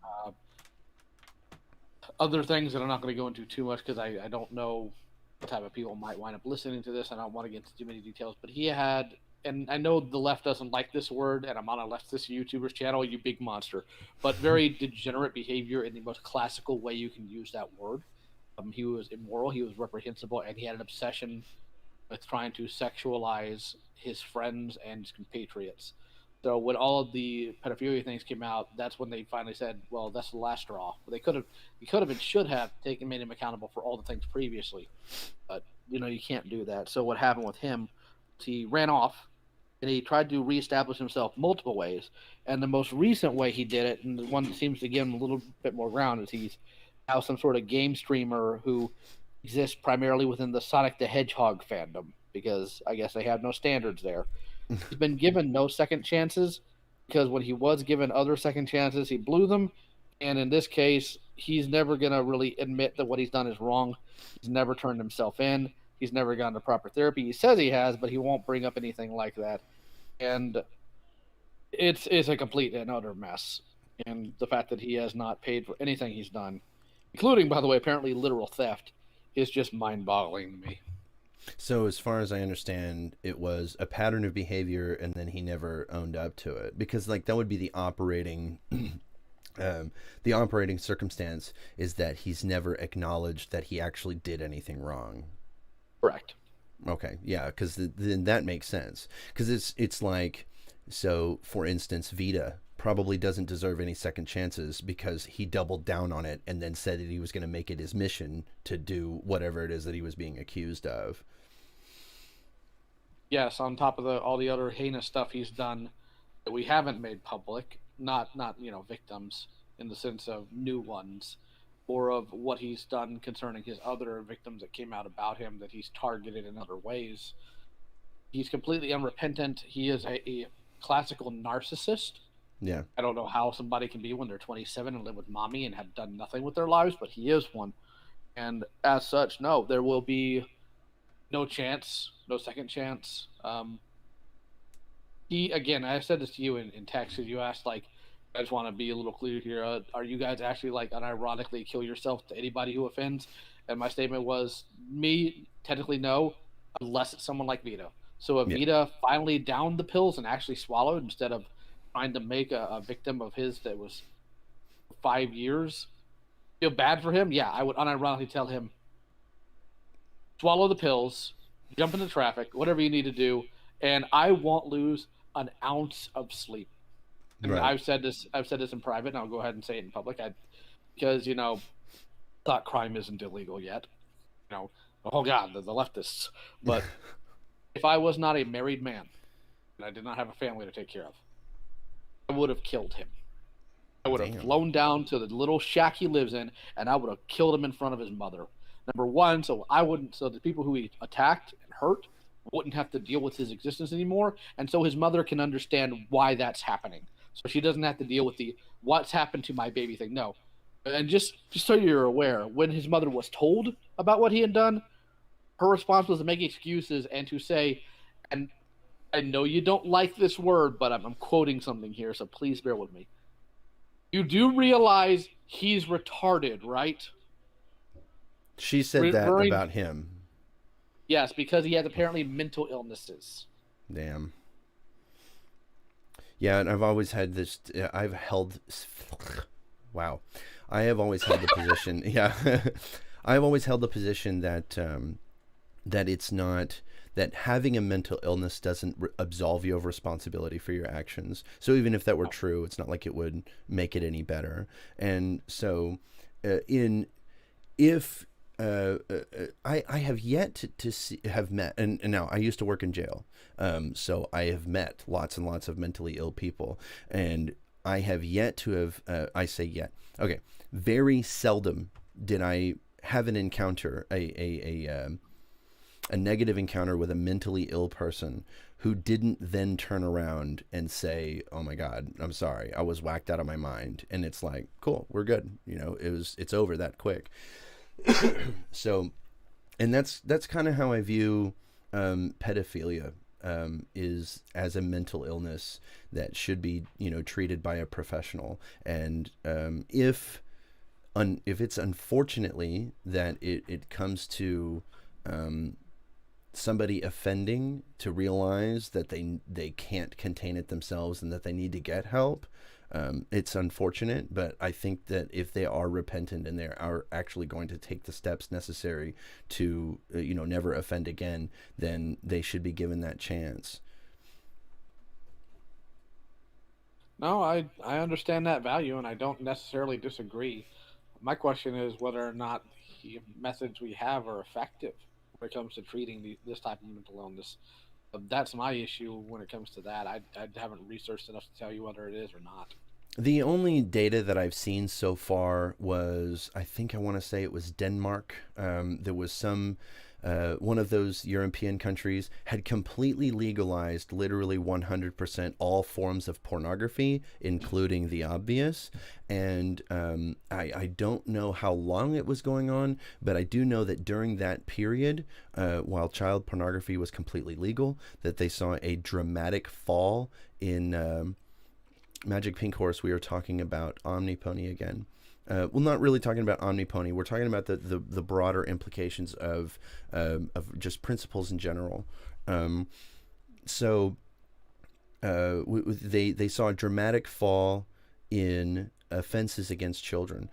other things that I'm not going to go into too much because I don't know what type of people might wind up listening to this. I don't want to get into too many details, but he had and I know the left doesn't like this word, and I'm on a leftist YouTuber's channel, you big monster, but very degenerate behavior in the most classical way you can use that word. He was immoral, he was reprehensible, and he had an obsession with trying to sexualize his friends and his compatriots. So when all of the pedophilia things came out, that's when they finally said, "Well, that's the last straw." But they could have, and should have made him accountable for all the things previously. But you can't do that. So what happened with him? He ran off, and he tried to reestablish himself multiple ways. And the most recent way he did it, and the one that seems to give him a little bit more ground, is he's now some sort of game streamer who exists primarily within the Sonic the Hedgehog fandom, because I guess they have no standards there. He's been given no second chances, because when he was given other second chances, he blew them. And in this case, he's never going to really admit that what he's done is wrong. He's never turned himself in. He's never gone to proper therapy. He says he has, but he won't bring up anything like that. And it's a complete and utter mess. And the fact that he has not paid for anything he's done, including, by the way, apparently literal theft, is just mind-boggling to me. So as far as I understand, it was a pattern of behavior, and then he never owned up to it, because like that would be the operating the operating circumstance, is that he's never acknowledged that he actually did anything wrong. Correct. Okay, yeah, because then that makes sense. Because it's like, so for instance, Vita probably doesn't deserve any second chances because he doubled down on it and then said that he was going to make it his mission to do whatever it is that he was being accused of. Yes, on top of all the other heinous stuff he's done that we haven't made public, not victims in the sense of new ones, or of what he's done concerning his other victims that came out about him that he's targeted in other ways. He's completely unrepentant. He is a classical narcissist. Yeah. I don't know how somebody can be when they're 27 and live with mommy and have done nothing with their lives, but he is one. And as such, no, there will be no chance, no second chance. Again, I said this to you in text, because you asked, like, I just want to be a little clear here. Are you guys actually, like, unironically kill yourself to anybody who offends? And my statement was, me, technically no, unless it's someone like Vita. So if Vita finally downed the pills and actually swallowed instead of trying to make a victim of his that was 5 years, feel bad for him, yeah, I would unironically tell him, swallow the pills, jump into traffic, whatever you need to do, and I won't lose an ounce of sleep. And Right. I've said this in private, and I'll go ahead and say it in public. Because thought crime isn't illegal yet. Oh God, the leftists. But if I was not a married man and I did not have a family to take care of, I would have killed him. I would have flown down to the little shack he lives in, and I would have killed him in front of his mother. Number one, so the people who he attacked and hurt wouldn't have to deal with his existence anymore, and so his mother can understand why that's happening. So she doesn't have to deal with the what's happened to my baby thing. No. And just so you're aware, when his mother was told about what he had done, her response was to make excuses and to say, and I know you don't like this word, but I'm quoting something here, so please bear with me. You do realize he's retarded, right? She said that about him. Yes, because he has apparently mental illnesses. Damn. Yeah, and I've always had this. Wow, I have always held the position. Yeah, I've always held the position that that it's not, that having a mental illness doesn't absolve you of responsibility for your actions. So even if that were true, it's not like it would make it any better. And so, I have yet to have met, and now I used to work in jail, so I have met lots and lots of mentally ill people, and I have yet to have, I say yet, okay, very seldom did I have an encounter, a negative encounter with a mentally ill person who didn't then turn around and say, oh my God, I'm sorry, I was whacked out of my mind. And it's like, cool, we're good. It's over that quick. So, and that's kind of how I view pedophilia, is as a mental illness that should be treated by a professional. And if it's unfortunately that it comes to somebody offending to realize that they can't contain it themselves and that they need to get help. It's unfortunate, but I think that if they are repentant and they are actually going to take the steps necessary to never offend again, then they should be given that chance. No, I understand that value, and I don't necessarily disagree. My question is whether or not the methods we have are effective when it comes to treating this type of mental illness. That's my issue when it comes to that. I haven't researched enough to tell you whether it is or not. The only data that I've seen so far was, I think I want to say it was Denmark. There was one of those European countries had completely legalized literally 100% all forms of pornography, including the obvious. And I don't know how long it was going on, but I do know that during that period, while child pornography was completely legal, that they saw a dramatic fall in Magic Pink Horse. We are talking about Omnipony again. Well, not really talking about Omnipony. We're talking about the broader implications of just principles in general. So they saw a dramatic fall in offenses against children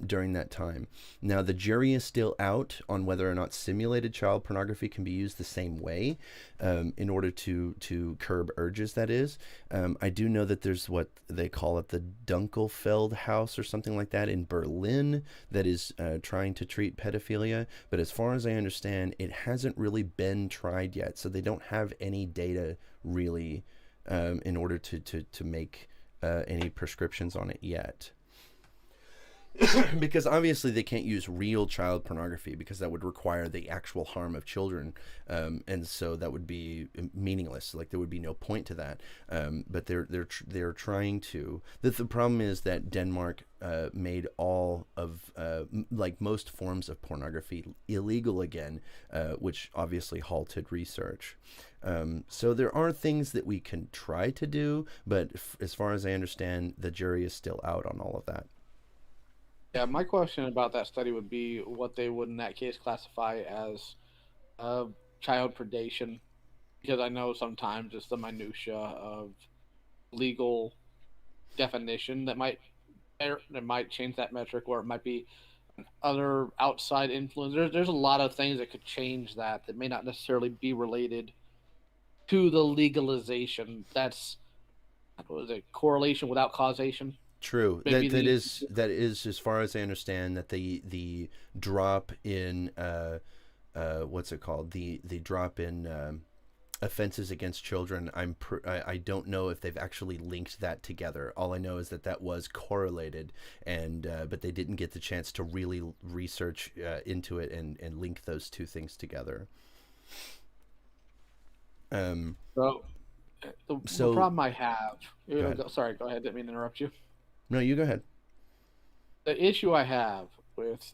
during that time. Now, the jury is still out on whether or not simulated child pornography can be used the same way in order to curb urges, that is. I do know that there's what they call it the Dunkelfeld House or something like that in Berlin that is trying to treat pedophilia. But as far as I understand, it hasn't really been tried yet. So they don't have any data really in order to make any prescriptions on it yet. Because obviously they can't use real child pornography because that would require the actual harm of children, and so that would be meaningless. Like there would be no point to that. But they're trying to. The problem is that Denmark made all of like most forms of pornography illegal again, which obviously halted research. So there are things that we can try to do, but as far as I understand, the jury is still out on all of that. Yeah, my question about that study would be what they would in that case classify as child predation, because I know sometimes it's the minutia of legal definition that might change that metric, or it might be other outside influence. There's a lot of things that could change that may not necessarily be related to the legalization. That's what is it? Correlation without causation. True. Maybe That is as far as I understand that the drop in what's it called, the drop in offenses against children. I don't know if they've actually linked that together. All I know is that was correlated, and but they didn't get the chance to really research into it and link those two things together. So the So problem I have. go ahead. Sorry, go ahead. Didn't mean to interrupt you. No, you go ahead. The issue I have with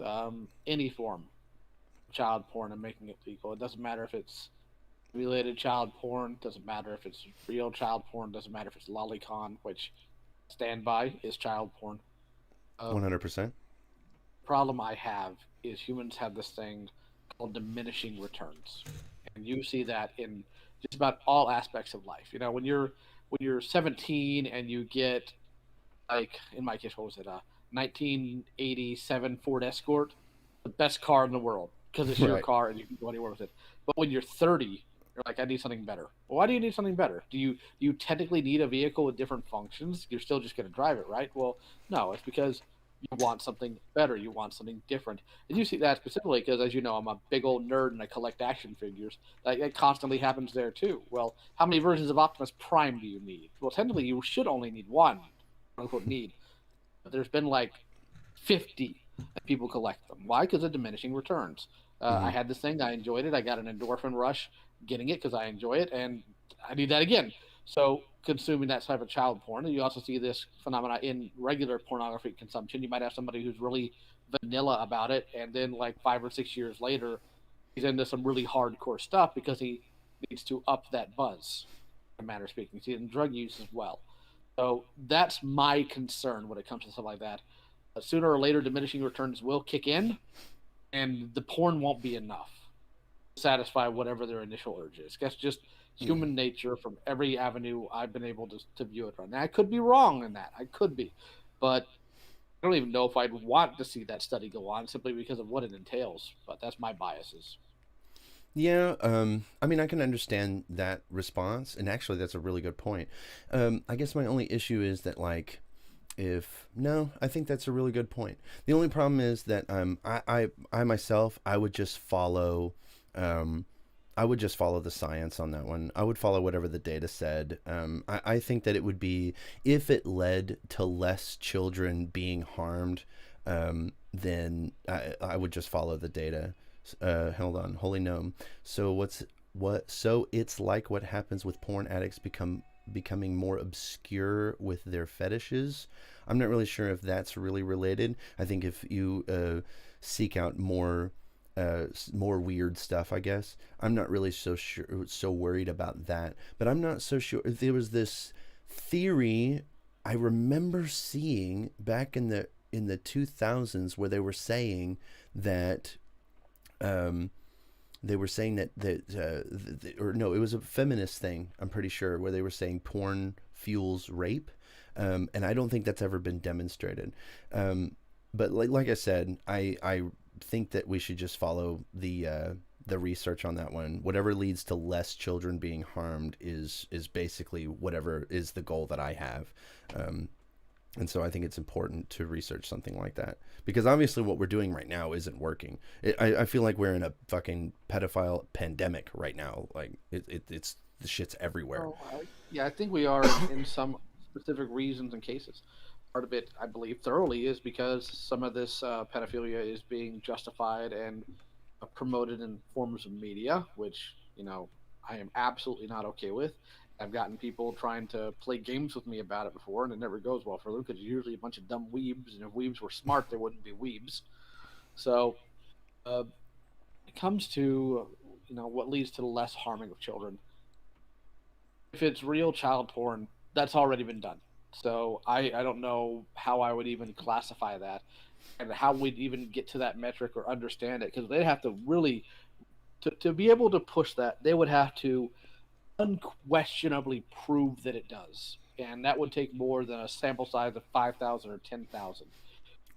any form of child porn and making it legal, it doesn't matter if it's related child porn, doesn't matter if it's real child porn, doesn't matter if it's lolicon, which stand by is child porn. Uh, 100%. Problem I have is humans have this thing called diminishing returns, and you see that in just about all aspects of life. When you're 17 and you get, like in my case, what was it? 1987 Ford Escort, the best car in the world because it's your Right. car and you can go anywhere with it. But when you're 30, you're like, I need something better. Well, why do you need something better? Do you technically need a vehicle with different functions? You're still just going to drive it, right? Well, no, it's because you want something better. You want something different. And you see that specifically because, as you know, I'm a big old nerd and I collect action figures. That constantly happens there too. Well, how many versions of Optimus Prime do you need? Well, technically, you should only need one, quote unquote, need. But there's been like 50 and people collect them. Why? Because of diminishing returns. I Hmm. had this thing, I enjoyed it, I got an endorphin rush getting it because I enjoy it, and I need that again. So consuming that type of child porn, and you also see this phenomena in regular pornography consumption. You might have somebody who's really vanilla about it, and then like 5 or 6 years later, he's into some really hardcore stuff because he needs to up that buzz. In a manner of speaking, see it in drug use as well. So that's my concern when it comes to stuff like that. Sooner or later, diminishing returns will kick in, and the porn won't be enough. satisfy whatever their initial urge is. That's just human nature from every avenue I've been able to view it from. Now, I could be wrong in that. I could be. But I don't even know if I'd want to see that study go on simply because of what it entails. But that's my biases. Yeah, I mean, I can understand that response, and actually, that's a really good point. I guess my only issue is that, like, if no, I think that's a really good point. The only problem is that I myself, um, I would just follow the science on that one. I would follow whatever the data said. I think that it would be if it led to less children being harmed, then I would just follow the data. Hold on, holy gnome. So so it's like what happens with porn addicts becoming more obscure with their fetishes. I'm not really sure if that's really related. I think if you seek out more weird stuff, I guess I'm not really so worried about that. But I'm not so sure if there was this theory I remember seeing back in the 2000s where they were saying that or no, it was a feminist thing, I'm pretty sure, where they were saying porn fuels rape, and I don't think that's ever been demonstrated. But like I said, I think that we should just follow the research on that one. Whatever leads to less children being harmed is basically whatever is the goal that I have. And so I think it's important to research something like that, because obviously what we're doing right now isn't working. I feel like we're in a fucking pedophile pandemic right now. Like it's the shit's everywhere. Yeah, I think we are in some specific reasons and cases. Part of it, I believe, thoroughly is because some of this pedophilia is being justified and promoted in forms of media, which, I am absolutely not okay with. I've gotten people trying to play games with me about it before, and it never goes well for them because it's usually a bunch of dumb weebs, and if weebs were smart, they wouldn't be weebs. So, it comes to, what leads to the less harming of children. If it's real child porn, that's already been done. So I don't know how I would even classify that and how we'd even get to that metric or understand it, because they'd have to really, to be able to push that, they would have to unquestionably prove that it does. And that would take more than a sample size of 5,000 or 10,000.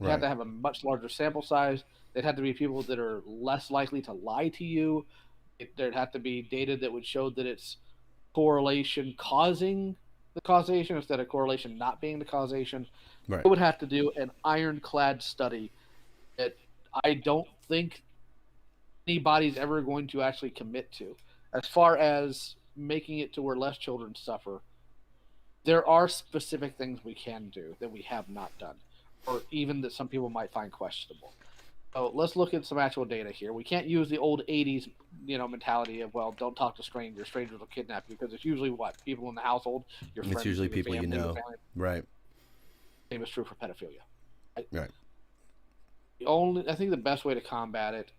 They have Right. to have a much larger sample size. They'd have to be people that are less likely to lie to you. There'd have to be data that would show that it's correlation causing the causation instead of correlation not being the causation. Right. It would have to do an ironclad study that I don't think anybody's ever going to actually commit to. As far as making it to where less children suffer, there are specific things we can do that we have not done, or even that some people might find questionable. So let's look at some actual data here. We can't use the old '80s, mentality of, well, don't talk to strangers. Strangers will kidnap you, because it's usually what, people in the household, your It's friends, usually your people you family, your know. family. Right. Same is true for pedophilia. Right. I think the best way to combat it,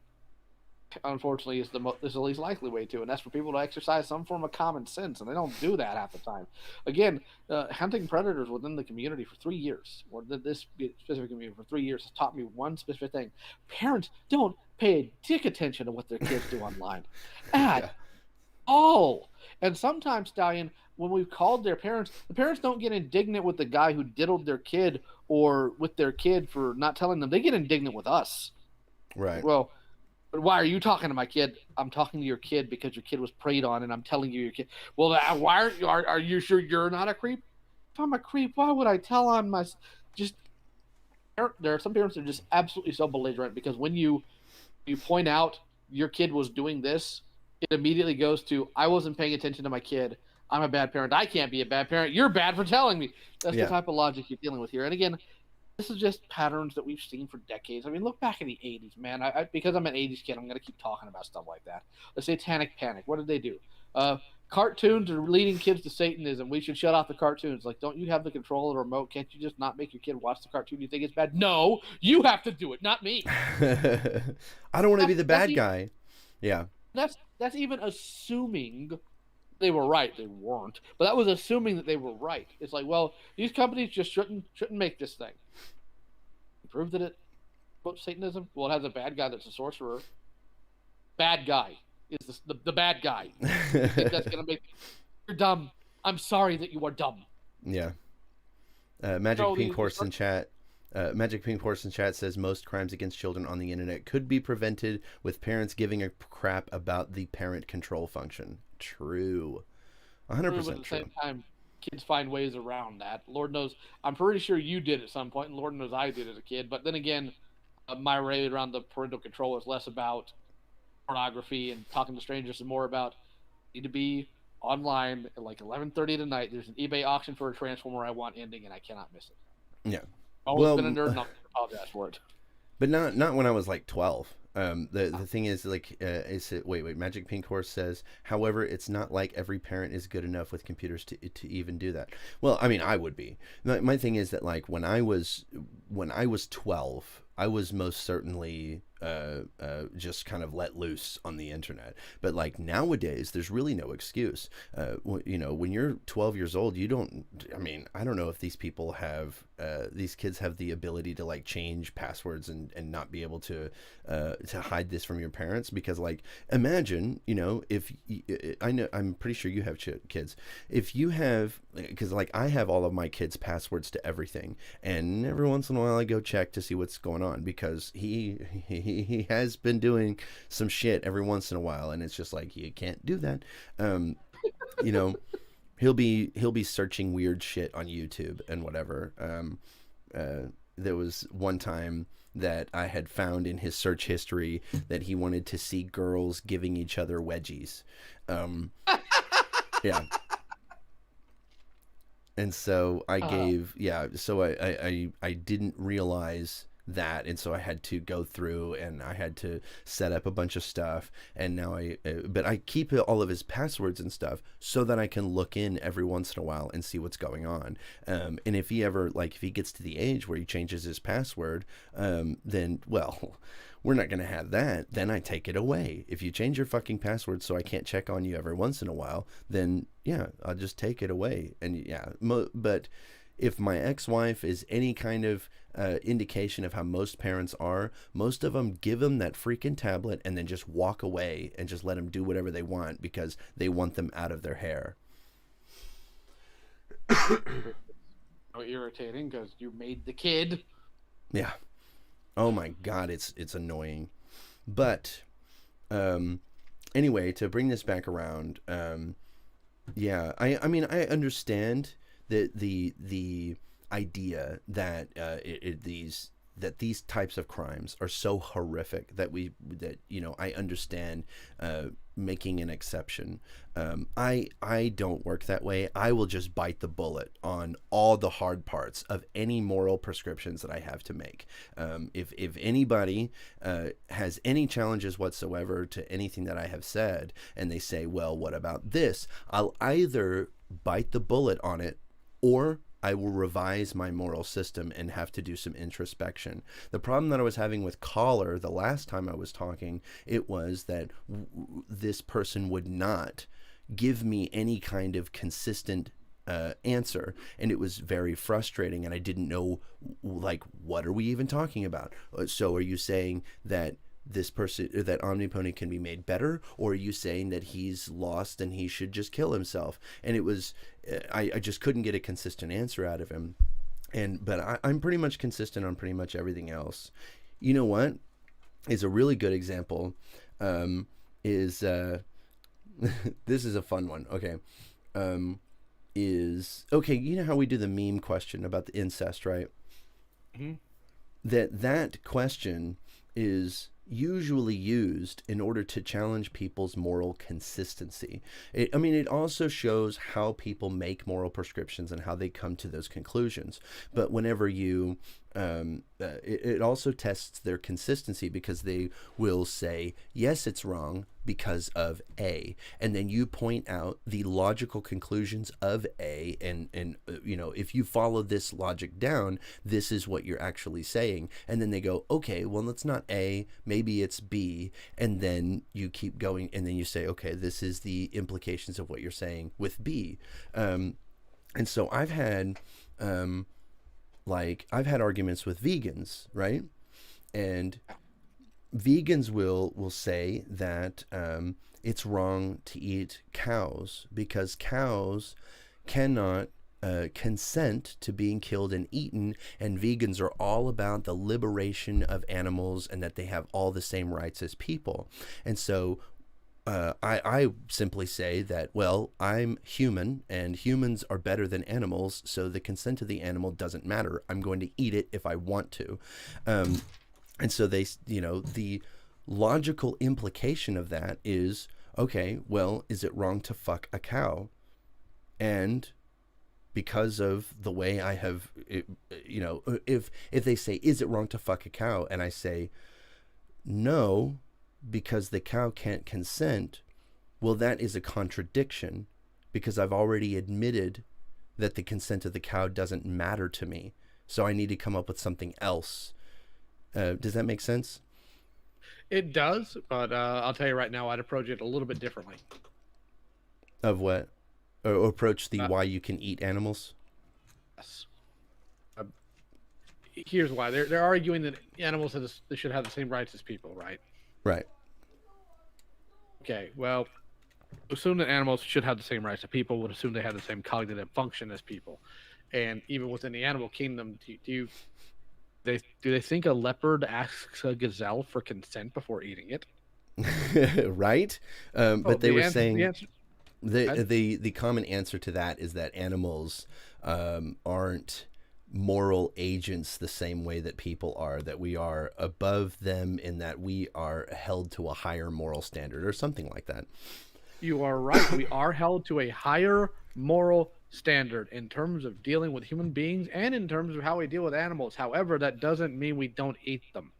unfortunately, is the least likely way to, and that's for people to exercise some form of common sense, and they don't do that half the time. Again, hunting predators within the community for 3 years, or this specific community for 3 years, has taught me one specific thing: parents don't pay a dick attention to what their kids do online at Yeah. all. And sometimes, Stallion, when we've called their parents, the parents don't get indignant with the guy who diddled their kid or with their kid for not telling them. They get indignant with us. Right. Well, but why are you talking to my kid? I'm talking to your kid because your kid was preyed on, and I'm telling you your kid. Well, why are you sure you're not a creep? If I'm a creep, why would I tell on my? Just there are some parents that are just absolutely so belligerent, because when you point out your kid was doing this, it immediately goes to, I wasn't paying attention to my kid. I'm a bad parent. I can't be a bad parent. You're bad for telling me. That's the Yeah. type of logic you're dealing with here. And again, this is just patterns that we've seen for decades. I mean, look back in the '80s, man. Because I'm an '80s kid, I'm going to keep talking about stuff like that. The Satanic Panic. What did they do? Cartoons are leading kids to Satanism. We should shut off the cartoons. Like, don't you have the control of the remote? Can't you just not make your kid watch the cartoon you think it's bad? No, you have to do it, not me. I don't want to be the bad guy. Yeah. That's even assuming they were right. They weren't, but that was assuming that they were right. It's like, well, these companies just shouldn't make this thing. Prove that it quotes Satanism. Well, it has a bad guy that's a sorcerer. Bad guy. is the bad guy. You think that's gonna make you're dumb? I'm sorry that you are dumb. Yeah. Magic So Pink Horse in chat. Magic Pink Horse in chat says most crimes against children on the internet could be prevented with parents giving a crap about the parent control function. True. 100% But at the true. same time, kids find ways around that. Lord knows, I'm pretty sure you did at some point, and Lord knows I did as a kid. But then again, my rate around the parental control is less about pornography and talking to strangers and more about need to be online at like 11:30 at night. There's an eBay auction for a Transformer I want ending, and I cannot miss it. Yeah. Always Well, been a nerd, and I apologize for it. But not when I was like 12. The thing is like is it wait Magic Pink Horse says, however, it's not like every parent is good enough with computers to even do that. Well, I mean, I would be. My thing is that like when I was 12, I was most certainly just kind of let loose on the internet. But like nowadays, there's really no excuse. You know, when you're 12 years old, you don't. I mean, I don't know if these people have these kids have the ability to like change passwords and not be able to hide this from your parents, because like imagine, you know, if I know, I'm pretty sure you have kids. If you have, because like I have all of my kids' passwords to everything, and every once in a while I go check to see what's going on, because he has been doing some shit every once in a while, and it's just like you can't do that. You know, he'll be searching weird shit on YouTube and whatever. There was one time that I had found in his search history that he wanted to see girls giving each other wedgies. Yeah. And so I gave, so I didn't realize that, and so I had to go through and I had to set up a bunch of stuff, and now but I keep all of his passwords and stuff so that I can look in every once in a while and see what's going on. And if he ever, like, if he gets to the age where he changes his password, then, well, we're not going to have that. Then I take it away. If you change your fucking password so I can't check on you every once in a while, then yeah, I'll just take it away. And yeah, but if my ex-wife is any kind of indication of how most parents are, most of them give them that freaking tablet and then just walk away and just let them do whatever they want because they want them out of their hair. So irritating because you made the kid. Yeah. Oh my God, it's annoying. But anyway, to bring this back around, yeah, I mean, I understand the idea that these types of crimes are so horrific that you know, I understand making an exception. I don't work that way. I will just bite the bullet on all the hard parts of any moral prescriptions that I have to make. If anybody has any challenges whatsoever to anything that I have said, and they say, well, what about this? I'll either bite the bullet on it, or I will revise my moral system and have to do some introspection. The problem that I was having with Collar the last time I was talking, it was that this person would not give me any kind of consistent answer, and it was very frustrating, and I didn't know, like, what are we even talking about? So are you saying that this person, that Omnipony can be made better, or are you saying that he's lost and he should just kill himself? And it was, I just couldn't get a consistent answer out of him. But I'm pretty much consistent on pretty much everything else. You know what is a really good example? Is this is a fun one. Okay. You know how we do the meme question about the incest, right? Mm-hmm. That question is usually used in order to challenge people's moral consistency. It also shows how people make moral prescriptions and how they come to those conclusions. But whenever you it also tests their consistency, because they will say, yes, it's wrong because of A, and then you point out the logical conclusions of A, and you know, if you follow this logic down, this is what you're actually saying. And then they go, okay, well, it's not A, maybe it's B, and then you keep going, and then you say, okay, this is the implications of what you're saying with B. And so I've had arguments with vegans, right? And vegans will say that it's wrong to eat cows because cows cannot consent to being killed and eaten, and vegans are all about the liberation of animals and that they have all the same rights as people. And so I simply say that, well, I'm human and humans are better than animals, so the consent of the animal doesn't matter. I'm going to eat it if I want to. And so they, the logical implication of that is, okay, well, is it wrong to fuck a cow? And because of the way I have, if they say, is it wrong to fuck a cow? And I say, no, because the cow can't consent, well, that is a contradiction because I've already admitted that the consent of the cow doesn't matter to me. So I need to come up with something else. Does that make sense? It does, but I'll tell you right now, I'd approach it a little bit differently. Of what? Or approach the why you can eat animals? Yes. Here's why. They're arguing that animals they should have the same rights as people, right? Right. Okay, well, assume that animals should have the same rights as people, would assume they have the same cognitive function as people. And even within the animal kingdom, do they think a leopard asks a gazelle for consent before eating it? Right? But they were saying the the common answer to that is that animals aren't moral agents the same way that people are, that we are above them in that we are held to a higher moral standard or something like that. You are right. We are held to a higher moral standard in terms of dealing with human beings and in terms of how we deal with animals. However, that doesn't mean we don't eat them.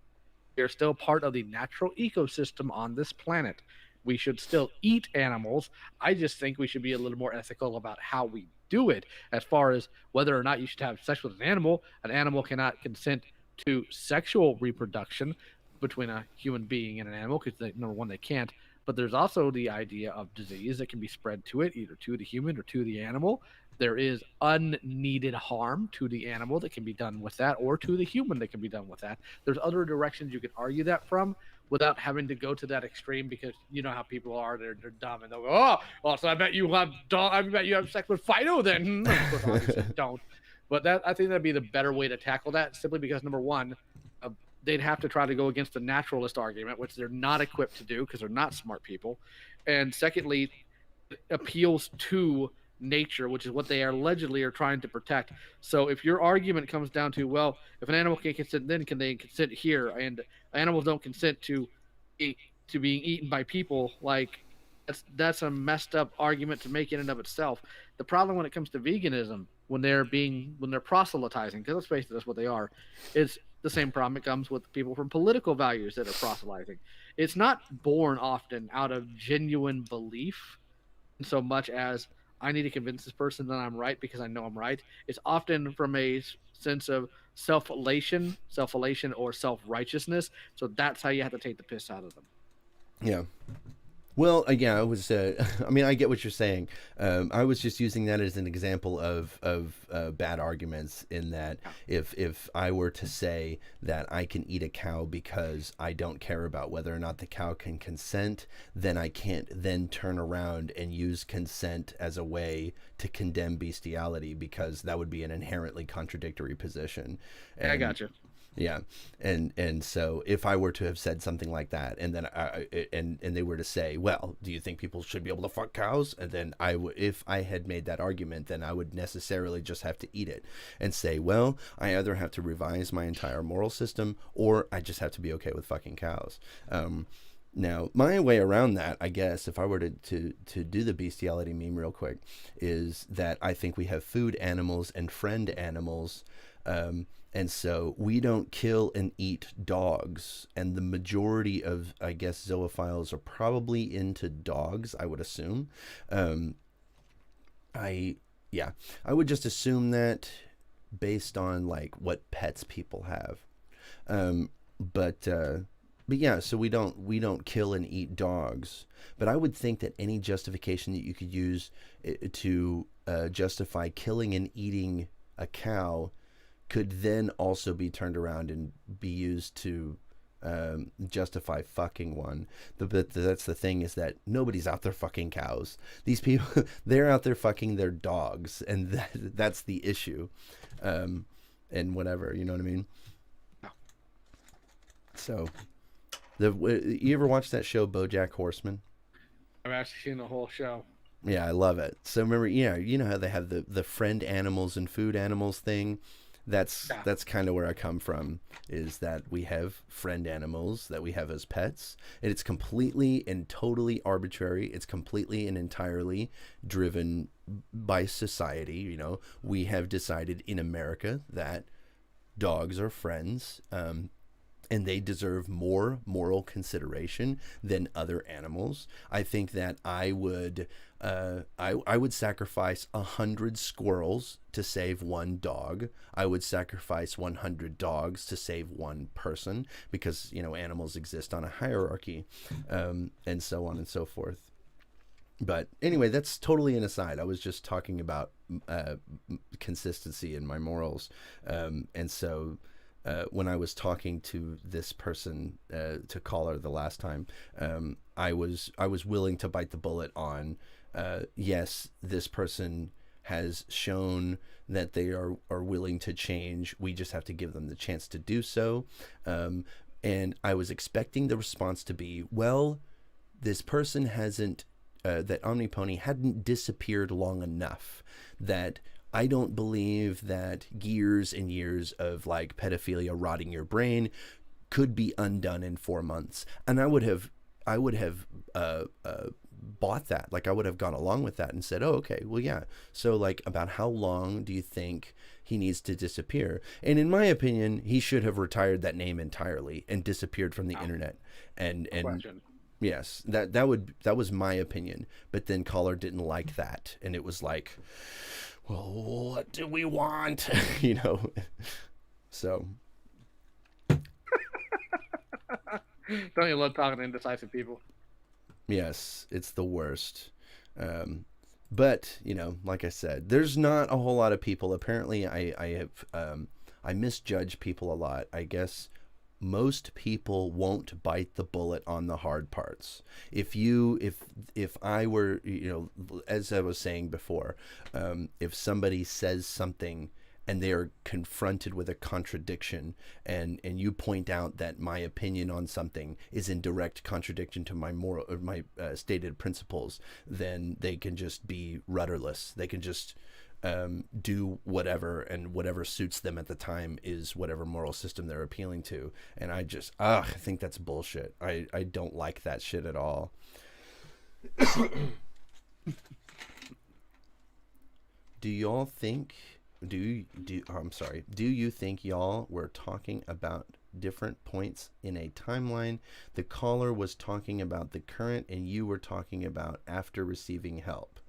They're still part of the natural ecosystem on this planet. We should still eat animals. I just think we should be a little more ethical about how we do it. As far as whether or not you should have sex with an animal cannot consent to sexual reproduction between a human being and an animal because, number one, they can't. But there's also the idea of disease that can be spread to it, either to the human or to the animal. There is unneeded harm to the animal that can be done with that, or to the human that can be done with that. There's other directions you could argue that from without having to go to that extreme, because you know how people are. They're dumb and they'll go, oh, well, so I bet you have sex with Fido then. Of course, obviously don't. But I think that'd be the better way to tackle that, simply because, number one, they'd have to try to go against the naturalist argument, which they're not equipped to do because they're not smart people. And secondly, it appeals to nature, which is what they allegedly are trying to protect. So if your argument comes down to, well, if an animal can't consent, then can they consent here? And animals don't consent to being eaten by people. Like, that's a messed up argument to make in and of itself. The problem when it comes to veganism, when they're proselytizing, because let's face it, that's what they are, is the same problem it comes with people from political values that are proselytizing. It's not born often out of genuine belief so much as I need to convince this person that I'm right because I know I'm right. It's often from a sense of self-elation or self-righteousness. So that's how you have to take the piss out of them. Yeah. Well, yeah, I was. I mean, I get what you're saying. I was just using that as an example of bad arguments. In that, if I were to say that I can eat a cow because I don't care about whether or not the cow can consent, then I can't then turn around and use consent as a way to condemn bestiality, because that would be an inherently contradictory position. And, I got you. Yeah, and so if I were to have said something like that, and then and they were to say, well, do you think people should be able to fuck cows? And then if I had made that argument, then I would necessarily just have to eat it and say, well, I either have to revise my entire moral system, or I just have to be okay with fucking cows. Now, my way around that, I guess, if I were to do the bestiality meme real quick, is that I think we have food animals and friend animals. And so we don't kill and eat dogs. And the majority of, I guess, zoophiles are probably into dogs, I would assume. I would just assume that based on like what pets people have. But yeah, so we don't kill and eat dogs. But I would think that any justification that you could use to justify killing and eating a cow could then also be turned around and be used to justify fucking one. But that's the thing, is that nobody's out there fucking cows. These people, they're out there fucking their dogs, and that's the issue. And whatever, you know what I mean? So, you ever watch that show BoJack Horseman? I've actually seen the whole show. Yeah, I love it. So remember, you know how they have the friend animals and food animals thing. That's kind of where I come from. Is that we have friend animals that we have as pets, and it's completely and totally arbitrary. It's completely and entirely driven by society. You know, we have decided in America that dogs are friends. And they deserve more moral consideration than other animals. I think that I would sacrifice 100 squirrels to save one dog. I would sacrifice 100 dogs to save one person, because animals exist on a hierarchy, and so on and so forth. But anyway, that's totally an aside. I was just talking about consistency in my morals, and so. When I was talking to this person, to caller the last time, I was willing to bite the bullet on, yes, this person has shown that they are willing to change. We just have to give them the chance to do so. And I was expecting the response to be, well, this person hasn't, that Omnipony hadn't disappeared long enough, that I don't believe that years and years of like pedophilia rotting your brain could be undone in 4 months. And I would have bought that. Like, I would have gone along with that and said, oh, okay, well, yeah. So like, about how long do you think he needs to disappear? And in my opinion, he should have retired that name entirely and disappeared from the internet. And Question. yes, that was my opinion. But then caller didn't like that. And it was like, well, what do we want? So. Don't you love talking to indecisive people? Yes, it's the worst. But, like I said, there's not a whole lot of people. Apparently, I misjudge people a lot. I guess most people won't bite the bullet on the hard parts. If I were, as I was saying before, if somebody says something and they are confronted with a contradiction, and you point out that my opinion on something is in direct contradiction to my moral or my stated principles, then they can just be rudderless. They can just do whatever, and whatever suits them at the time is whatever moral system they're appealing to. And I just I think that's bullshit. I don't like that shit at all. Do y'all think do you think y'all were talking about different points in a timeline? The caller was talking about the current and you were talking about after receiving help.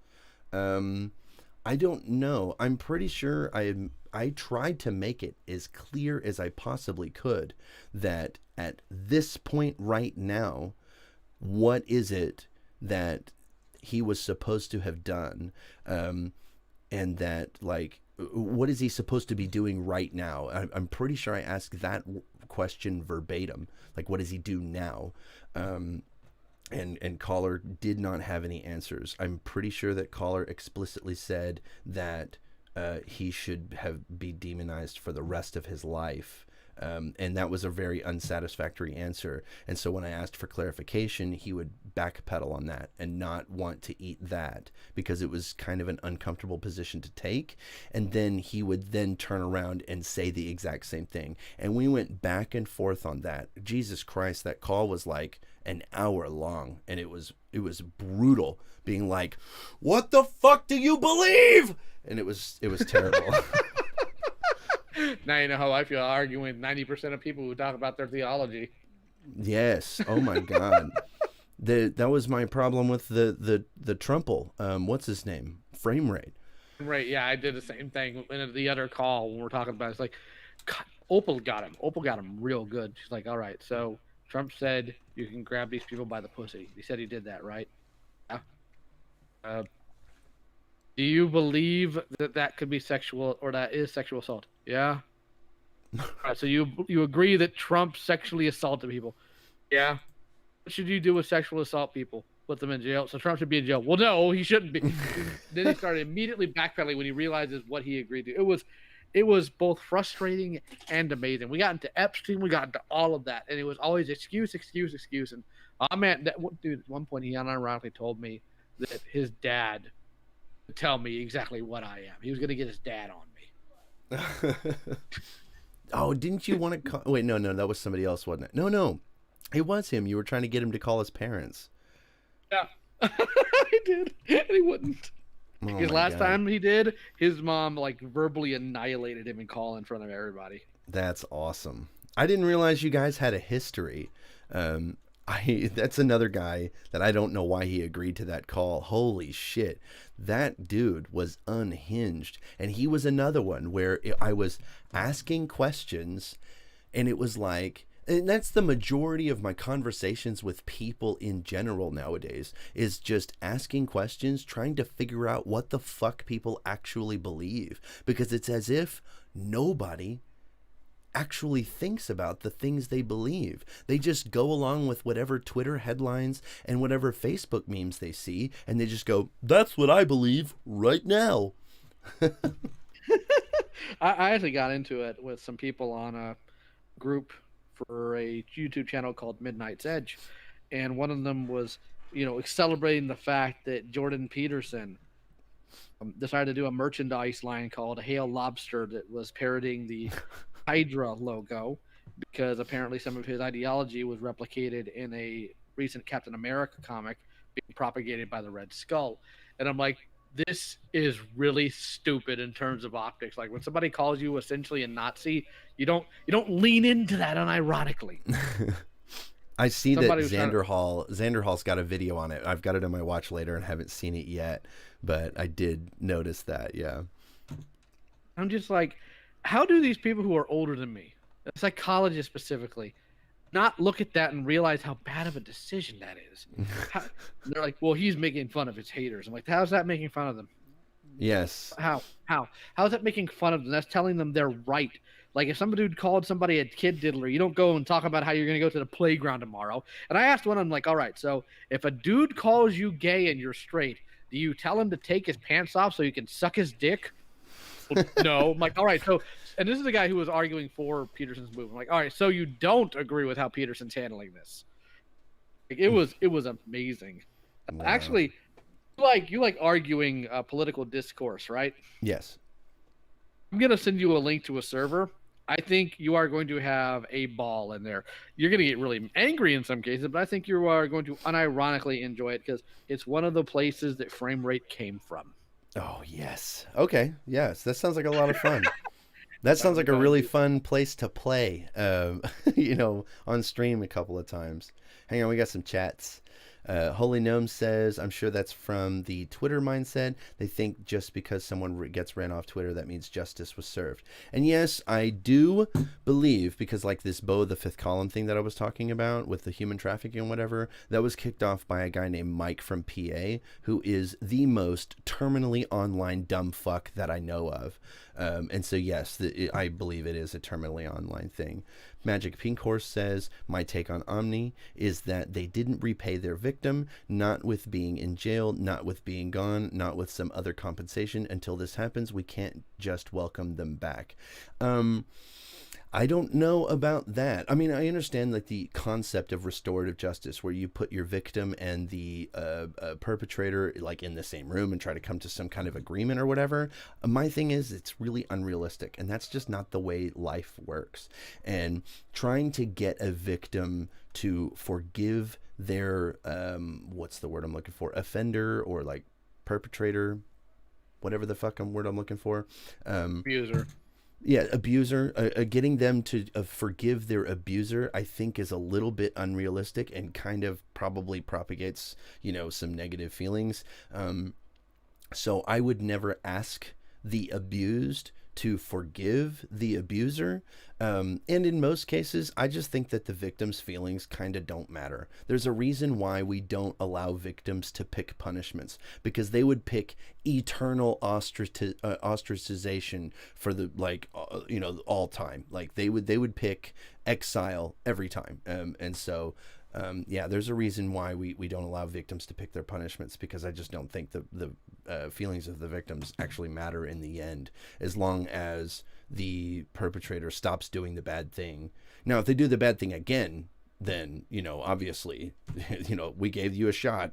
I don't know. I'm pretty sure I tried to make it as clear as I possibly could that at this point right now, what is it that he was supposed to have done, and that, like, what is he supposed to be doing right now? I'm pretty sure I asked that question verbatim. Like, what does he do now? And caller did not have any answers. I'm pretty sure that caller explicitly said that he should be demonized for the rest of his life. And that was a very unsatisfactory answer. And so when I asked for clarification, he would backpedal on that and not want to eat that because it was kind of an uncomfortable position to take. And then he would then turn around and say the exact same thing. And we went back and forth on that. Jesus Christ, that call was like an hour long, and it was brutal, being like, what the fuck do you believe? And it was terrible. Now you know how I feel arguing with 90% of people who talk about their theology. Yes. Oh my God. That was my problem with the Trumple. What's his name? Frame rate. Right. Yeah, I did the same thing in the other call when we're talking about it. It's like, God, Opal got him. Opal got him real good. She's like, all right, so Trump said you can grab these people by the pussy. He said he did that, right? Yeah. Do you believe that could be sexual, or that is sexual assault? Yeah. All right, so you agree that Trump sexually assaulted people? Yeah. What should you do with sexual assault people? Put them in jail. So Trump should be in jail. Well, no, he shouldn't be. Then he started immediately backpedaling when he realizes what he agreed to. It was both frustrating and amazing. We got into Epstein, we got into all of that, and it was always excuse, excuse, excuse. And oh man, dude, at one point he unironically told me that his dad would tell me exactly what I am. He was going to get his dad on me. Oh, didn't you want to call? Wait, no, that was somebody else, wasn't it? No, it was him. You were trying to get him to call his parents. Yeah, I did, and he wouldn't. Oh His my last God. time he did, his mom like verbally annihilated him and call in front of everybody. That's awesome. I didn't realize you guys had a history. That's another guy that I don't know why he agreed to that call. Holy shit. That dude was unhinged. And he was another one where I was asking questions and it was like, and that's the majority of my conversations with people in general nowadays, is just asking questions, trying to figure out what the fuck people actually believe. Because it's as if nobody actually thinks about the things they believe. They just go along with whatever Twitter headlines and whatever Facebook memes they see, and they just go, that's what I believe right now. I actually got into it with some people on a group for a YouTube channel called Midnight's Edge, and one of them was, celebrating the fact that Jordan Peterson decided to do a merchandise line called Hail Lobster that was parodying the Hydra logo, because apparently some of his ideology was replicated in a recent Captain America comic being propagated by the Red Skull. And I'm like, this is really stupid in terms of optics. Like when somebody calls you essentially a Nazi, you don't lean into that unironically. I see Somebody that was trying Xander Hall's got a video on it. I've got it on my watch later and haven't seen it yet, but I did notice that. Yeah. I'm just like, how do these people who are older than me, psychologists specifically, not look at that and realize how bad of a decision that is? They're like, well, he's making fun of his haters. I'm like, how's that making fun of them? Yes. How is that making fun of them? That's telling them they're right. Like if somebody called somebody a kid diddler, you don't go and talk about how you're going to go to the playground tomorrow. And I asked one of them, like, all right, so if a dude calls you gay and you're straight, do you tell him to take his pants off so you can suck his dick? Well, no. I'm like, all right, so, and this is the guy who was arguing for Peterson's move. I'm like, all right, so you don't agree with how Peterson's handling this? Like, it was amazing. Wow. Actually, you like arguing political discourse, right? Yes. I'm gonna send you a link to a server. I think you are going to have a ball in there. You're going to get really angry in some cases, but I think you are going to unironically enjoy it because it's one of the places that frame rate came from. Oh, yes. Okay. Yes. That sounds like a lot of fun. That sounds like a really fun place to play, on stream a couple of times. Hang on. We got some chats. Holy Gnome says, I'm sure that's from the Twitter mindset. They think just because someone gets ran off Twitter, that means justice was served. And yes, I do believe, because like this Beau the Fifth Column thing that I was talking about with the human trafficking and whatever, that was kicked off by a guy named Mike from PA, who is the most terminally online dumb fuck that I know of. And so, yes, I believe it is a terminally online thing. Magic Pink Horse says, my take on Omni is that they didn't repay their victim, not with being in jail, not with being gone, not with some other compensation. Until this happens, we can't just welcome them back. I don't know about that. I mean, I understand like the concept of restorative justice, where you put your victim and the perpetrator like in the same room and try to come to some kind of agreement or whatever. My thing is, it's really unrealistic, and that's just not the way life works. And trying to get a victim to forgive their what's the word I'm looking for, offender or like perpetrator, whatever the fuck word I'm looking for, Abuser. Yeah, abuser, getting them to forgive their abuser, I think is a little bit unrealistic and kind of probably propagates, some negative feelings. So I would never ask the abused to forgive the abuser. And in most cases, I just think that the victim's feelings kind of don't matter. There's a reason why we don't allow victims to pick punishments, because they would pick eternal ostracization for the all time. Like they would pick exile every time. And so there's a reason why we don't allow victims to pick their punishments, because I just don't think the feelings of the victims actually matter in the end, as long as the perpetrator stops doing the bad thing. Now, if they do the bad thing again, then, obviously, we gave you a shot.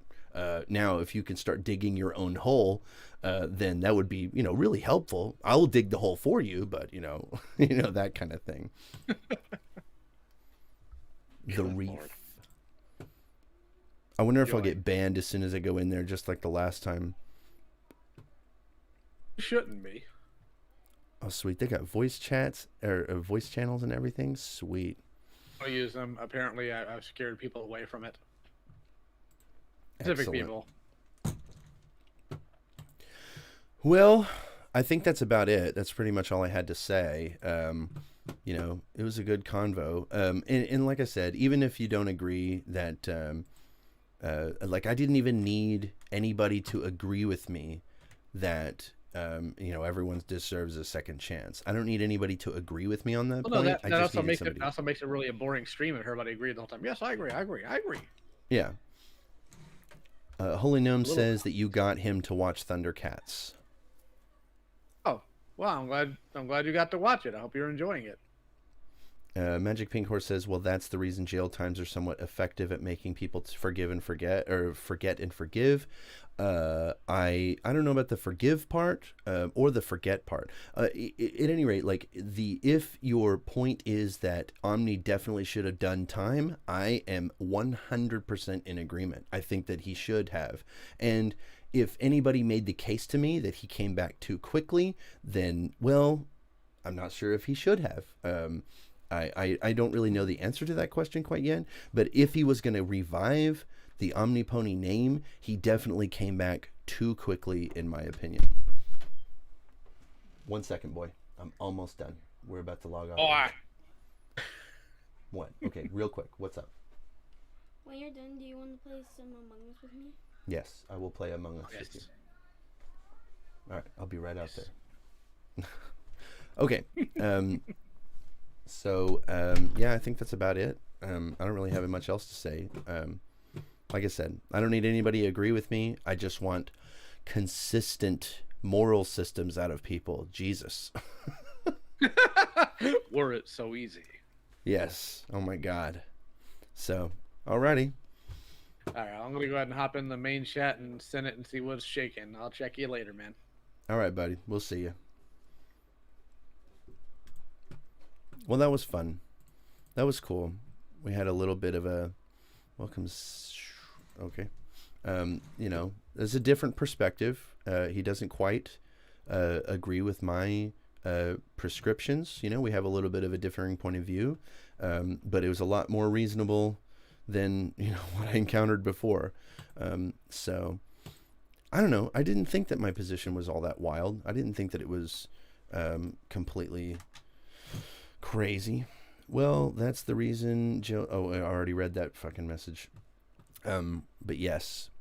Now, if you can start digging your own hole, then that would be, really helpful. I will dig the hole for you, but, that kind of thing. The reef. Lord. I wonder if I'll get banned as soon as I go in there, just like the last time. Shouldn't be. Oh, sweet. They got voice chats or voice channels and everything. Sweet. I'll use them. Apparently, I've scared people away from it. Specific Excellent. people. Well, I think that's about it. That's pretty much all I had to say. It was a good convo. And like I said, even if you don't agree that, I didn't even need anybody to agree with me that, everyone deserves a second chance. I don't need anybody to agree with me on that point. That also makes it really a boring stream if everybody agreed the whole time. Yes, I agree. Yeah. Holy Gnome says that you got him to watch Thundercats. Oh, well, I'm glad you got to watch it. I hope you're enjoying it. Magic Pink Horse says, well, that's the reason jail times are somewhat effective at making people forgive and forget, or forget and forgive. I don't know about the forgive part or the forget part. At any rate, if your point is that Omni definitely should have done time, I am 100% in agreement. I think that he should have. And if anybody made the case to me that he came back too quickly, then, well, I'm not sure if he should have. I don't really know the answer to that question quite yet, but if he was going to revive the Omnipony name, he definitely came back too quickly, in my opinion. 1 second, boy. I'm almost done. We're about to log off. Oh, What? Okay, real quick. What's up? When you're done, do you want to play some Among Us with me? Yes, I will play Among Us with you. All right, I'll be right out there. Okay. I think that's about it. I don't really have much else to say. Like I said, I don't need anybody to agree with me. I just want consistent moral systems out of people. Jesus. were it so easy. Yes. Oh my God. So, alrighty. All right, I'm gonna go ahead and hop in the main chat and send it and see what's shaking. I'll check you later, man. All right, buddy. We'll see you. Well, that was fun. That was cool. We had a little bit of a welcome. Okay. There's a different perspective. He doesn't quite agree with my prescriptions. We have a little bit of a differing point of view, but it was a lot more reasonable than what I encountered before. So I don't know. I didn't think that my position was all that wild. I didn't think that it was completely crazy. Well, that's the reason Joe. Oh, I already read that fucking message. But yes.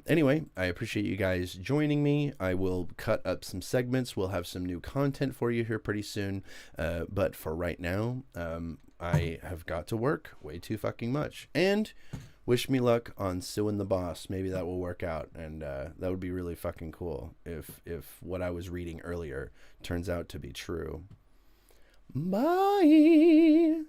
Anyway, I appreciate you guys joining me. I will cut up some segments. We'll have some new content for you here pretty soon. But for right now, I have got to work way too fucking much. And wish me luck on suing the boss. Maybe that will work out. And that would be really fucking cool if what I was reading earlier turns out to be true. Bye.